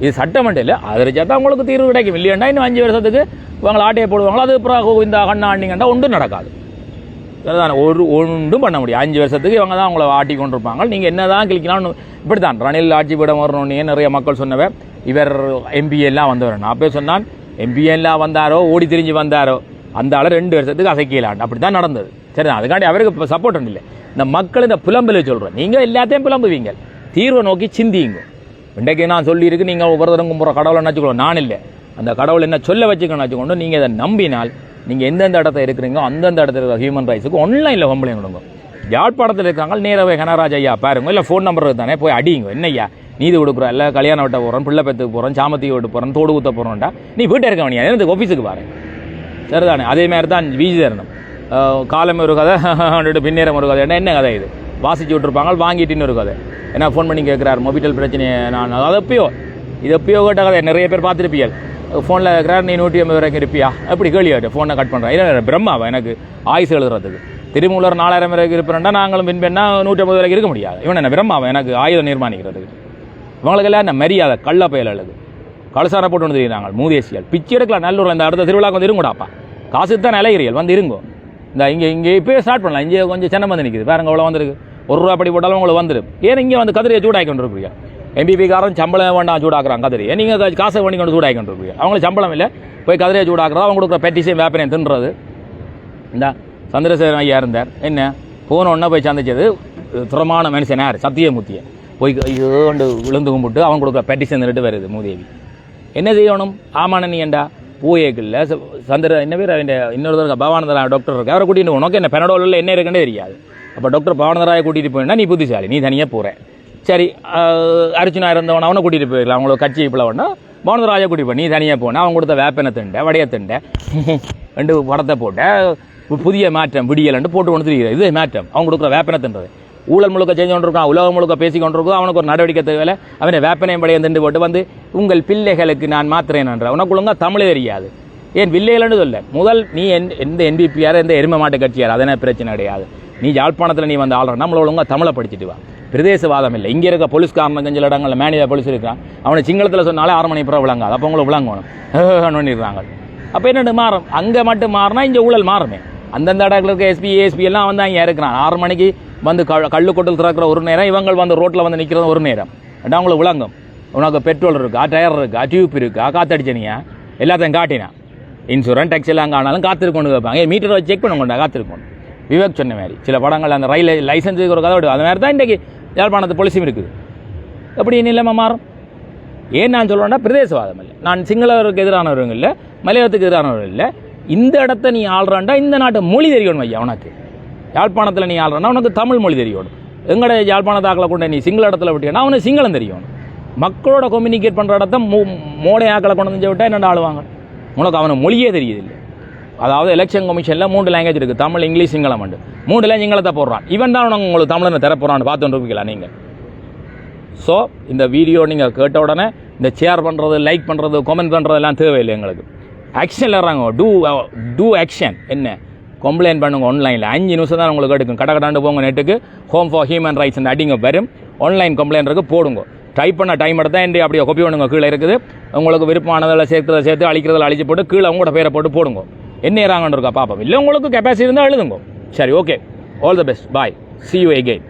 இது சட்டமன்றில் ஆதரிச்சா தான் உங்களுக்கு தீர்வு கிடைக்கும். இல்லையாண்டா இன்னும் 5 வருஷத்துக்கு இவங்களை ஆட்டையை போடுவாங்களோ, அது பிறகு இந்த கண்ணா ஆண்டிங்கண்டா ஒன்றும் நடக்காது, சரிதானே? ஒன்றும் பண்ண முடியும். 5 வருஷத்துக்கு இவங்க தான் அவங்கள ஆட்டி கொண்டிருப்பாங்க. நீங்கள் என்ன தான் கிளிக்கலாம்னு இப்படி தான் ரணில் ஆட்சி பீடம் வரணும்னு நிறைய மக்கள் சொன்னவ. இவர் எம்பிஏ எல்லாம் வந்தவர். நான் போய் சொன்னான், எம்பிஏ எல்லாம் வந்தாரோ ஓடி திரிஞ்சு வந்தாரோ அந்த ஆள் 2 வருஷத்துக்கு அசைக்கலான். அப்படி தான் நடந்தது, சரிதான்? அதுக்காண்டி அவருக்கு இப்போ சப்போர்ட் ஒன்றும் இல்லை. இந்த மக்கள் இந்த புலம்பில் சொல்கிறேன், நீங்கள் எல்லாத்தையும் புலம்புவீங்க, தீர்வை நோக்கி சிந்தியுங்க. இன்றைக்கு நான் சொல்லியிருக்கு, நீங்கள் ஒவ்வொருத்தரும் கும்புற கடவுளை நினச்சிக்கணும். நான் இல்லை, அந்த கடவுள் என்ன சொல்ல வச்சுக்கணும் வச்சுக்கொண்டு நீங்கள் இதை நம்பினால் நீங்கள் எந்தெந்த இடத்த இருக்கிறீங்களோ அந்தந்த இடத்துல இருக்கிற ஹியூமன் ரைட்ஸுக்கு ஆன்லைனில் கம்ப்ளைண்ட் கொடுங்க. யாழ்ப்பாணத்தில் இருக்காங்க நேரவே கனராஜ் ஐயா பாருங்க, இல்லை ஃபோன் நம்பர் தானே போய் அடிங்க. என்னய்யா நீதி கொடுக்குறோம், இல்லை கல்யாணம் விட்ட போகிறோம், பிள்ளை பெற்றுக்கு போகிறோம், சாமத்திக்கு விட்டு போகிறோம், தோடு ஊற்ற போகிறோம்டா நீ வீட்டை இருக்க வேண்டிய எனக்கு ஆஃபீஸுக்கு பாரு, சரிதானே? அதேமாதிரி தான் வீஜி தரணும். காலம் ஒரு கதை பின்னேறம் ஒரு கதை. என்ன கதை இது? வாசிச்சு விட்டுருப்பாங்க, வாங்கிட்டுன்னு ஒரு கதை. ஏன்னா ஃபோன் பண்ணி கேட்குறாரு மொபிட்டல் பிரச்சனையை. நான் அது எப்பயோ கேட்ட கதை நிறைய பேர் பார்த்துருப்பீங்க. ஃபோனில் இருக்கிறார், நீ 150 வரைக்கும் இருப்பியா? எப்படி கேள்வியாட்டு ஃபோனை கட் பண்ணுறேன். இல்லை பிரம்மாவை எனக்கு ஆயுசு எழுதுறதுக்கு திருமூலர் 4000 வரைக்கும் இருப்பேன்டா, நாங்களும் பின்பெண்ணா 150 வரைக்கும் இருக்க முடியாது. இவன் என்ன பிரம்மாவை எனக்கு ஆயுதம் நிர்மாணிக்கிறதுக்கு? இவங்களுக்கெல்லாம் என்ன மரியாதை கள்ள பயலுக்கு கலசார போட்டு வந்து தெரியுறாங்க. மூதேசியால் பிச்சு எடுக்கலாம். நல்லூரில் இந்த அடுத்த திருவிழாக்கு இருங்கூடாப்பா, காசு தான் நிலைகிறீர்கள் இருங்கோ. இந்த இங்கே இப்போயே ஸ்டார்ட் பண்ணலாம். இங்கே கொஞ்சம் சென்னை நிற்குது பாருங்க, அவ்வளோ வந்துருக்கு. ₹1 படி போட்டாலும் உங்களுக்கு வந்துடும். ஏன் இங்கே கதிரையை சூடாக்கி கொண்டு இருப்பீங்க? எம்பிபிக்காரன் சம்பளம் வேண்டாம் சூடாக்குறான் கதிரையை, நீங்கள் காசை பண்ணி கொண்டு சூடாக்கி கொண்டு இருப்பீங்க. அவங்களுக்கு சம்பளம் இல்லை, போய் கதிரையை சூடாக்குறா. அவங்க கொடுக்குற பெட்டிசையும் வேப்பனையும் தின்றது. இந்த சந்திரசேகரன் ஐயா இருந்தார், என்ன போனோன்னா போய் சந்திச்சது துறமான மனுஷன் யார்? சத்தியமூர்த்தியை போய் ஐயோண்டு விழுந்து கும்பிட்டு அவன் கொடுக்குற பெட்டிஷன் நின்றுட்டு வருது மூதேவி. என்ன செய்யணும்? ஆமான நீ ஏண்டா பூயேக்கில் என்ன பேர் இன்னொரு பவானந்தரா டாக்டர் இருக்கு, அவரை கூட்டிகிட்டு போகணும். என்ன பெனடோலில் என்ன இருக்குன்னே தெரியாது. அப்போ டாக்டர் பவானந்தராயை கூட்டிகிட்டு போயினா நீ புத்திசாலி, நீ தனியாக போகிறேன். சரி, அர்ச்சுனா இருந்தவன் அவனை கூட்டிகிட்டு போயிடலாம். அவங்களோட கட்சி இப்போ வேணா பவானந்தராயை கூட்டிகிட்டு போய் நீ தனியாக போனால் அவன் கொடுத்த வேப்பனை திண்டை வடைய திண்டை 2 படத்தை போட்ட புதிய மாற்றம் விடியலன்ட்டு போட்டு கொண்டு தெரியுது. இது மாற்றம் அவங்க கொடுக்குற வேப்பனை தின்றது. ஊழல் முழுக்க செஞ்சு கொண்டிருக்கான், உலகம் முழுக்க பேசி கொண்டிருக்கோம். அவனுக்கு ஒரு நடவடிக்கை தேவையில்லை. அவனை வேப்பனையும் படையை திண்டு போட்டு உங்கள் பிள்ளைகளுக்கு நான் மாத்திரேன் என்ற உனக்கு ஒழுங்காக தமிழே தெரியாது. ஏன் பிள்ளைகள்னு சொல்ல முதல் நீ எந்த என்பிபியார் எந்த எரும மாட்டு கட்சியார் அதனை பிரச்சனை கிடையாது. நீ யாழ்ப்பாணத்தில் நீ ஆள்ற நம்மள ஒழுங்காக தமிழை படிச்சுட்டு வா. பிரதேசவாதம் இல்லை. இங்கே இருக்க போலீஸ்காரன் கொஞ்சம் இடங்களில் மேனேஜர் போலீஸ் இருக்கான், அவனை சிங்களத்தில் சொன்னாலே 6 மணி பிறகு விளங்காது. அப்போ உங்களை விளங்கணும் பண்ணிடுறாங்க. அப்போ என்னென்னு மாறும்? அங்கே மட்டும் மாறினா இங்கே ஊழல் மாறுமே. அந்தந்த இடத்துல இருக்க ஏஎஸ்பி எல்லாம் அங்கே இருக்கிறான். 6 மணிக்கு கள்ளு கொட்டல் திறக்கிற ஒரு நேரம், இவங்க ரோட்டில் நிற்கிறது ஒரு நேரம். ரெண்டா அவங்களுக்கு விளங்கும். உனக்கு பெட்ரோல் இருக்கா, டயர் இருக்கா, டியூப் இருக்கா, காத்தடிச்சனியா, எல்லாத்தையும் காட்டினா இன்சூரன்ஸ் டேக்ஸ் எல்லாம் காணாலும் காத்திருக்கொண்டு வைப்பாங்க. மீட்டரை வச்சு செக் பண்ண காத்திருக்கணும். விவேக் சொன்ன மாதிரி சில படங்கள் அந்த ரயில் லைசன்ஸுக்கு ஒரு கதை விடு. அது மாதிரி தான் இன்றைக்கு யாழ்ப்பாணத்து பொலிசியும் இருக்குது. எப்படி நிலைமை மாறும்? ஏன் நான் சொல்கிறேன்னா பிரதேசவாதம் இல்லை. நான் சிங்களவருக்கு எதிரானவர்கள் இல்லை, மலையாளத்துக்கு எதிரானவர்கள் இல்லை. இந்த இடத்த நீ ஆள்றாண்டா இந்த நாட்டை மொழி தெரியணும் ஐயா. உனக்கு யாழ்ப்பாணத்தில் நீ ஆள்றான்னா உனக்கு தமிழ் மொழி தெரியணும். எங்கட யாழ்ப்பாணத்தாக்களை கொண்டு நீ சிங்கள இடத்துல விட்டீங்கன்னா அவனுக்கு சிங்களம் தெரியணும். மக்களோட கம்யூனிகேட் பண்ணுற இடத்த மோடை ஆக்களை கொண்டு வந்து விட்டால் என்னென்ன ஆளுவாங்க? உனக்கு அவனை மொழியே தெரியுதில்லை. அதாவது எலெக்ஷன் கமிஷனில் 3 லாங்குவேஜ் இருக்குது, தமிழ், இங்கிலீஷ், சிங்களம். 3 சிங்களத்தை போடுறான். இவன் தான் உங்களுக்கு தமிழனை தரப்போறான்னு பார்த்துட்டு இருப்பீங்களா நீங்கள்? ஸோ இந்த வீடியோ நீங்கள் கேட்ட உடனே இந்த ஷேர் பண்ணுறது, லைக் பண்ணுறது, கமெண்ட் பண்ணுறதெல்லாம் தேவையில்லை. எங்களுக்கு ஆக்ஷனில் இறாங்க. Do action. என்ன கம்ப்ளைண்ட் பண்ணுங்க ஆன்லைனில். 5 நிமிஷம் தான் உங்களுக்கு எடுக்கும். கடக்கடாண்டு போங்க நெட்டுக்கு, ஹோம் ஃபார் ஹியூமன் ரைட்ஸ் அடிங்க வரும். ஆன்லைன் கம்ப்ளைண்ட் இருக்குது, போடுங்க. டைப் பண்ண டைம் எடுத்தால் என்று அப்படியே காப்பி பண்ணுங்க. கீழே இருக்குது உங்களுக்கு விருப்பமானதில் சேர்த்து அழிக்கிறதில் அழிச்சு போட்டு கீழே உங்களோட பேரை போட்டு போடுங்க. என்ன இறாங்கன்னு இருக்கா பார்ப்போம். இல்லை உங்களுக்கு கெப்பாசிட்டி இருந்தால் எழுதுங்க. சரி, okay, all the best, bye, see you again.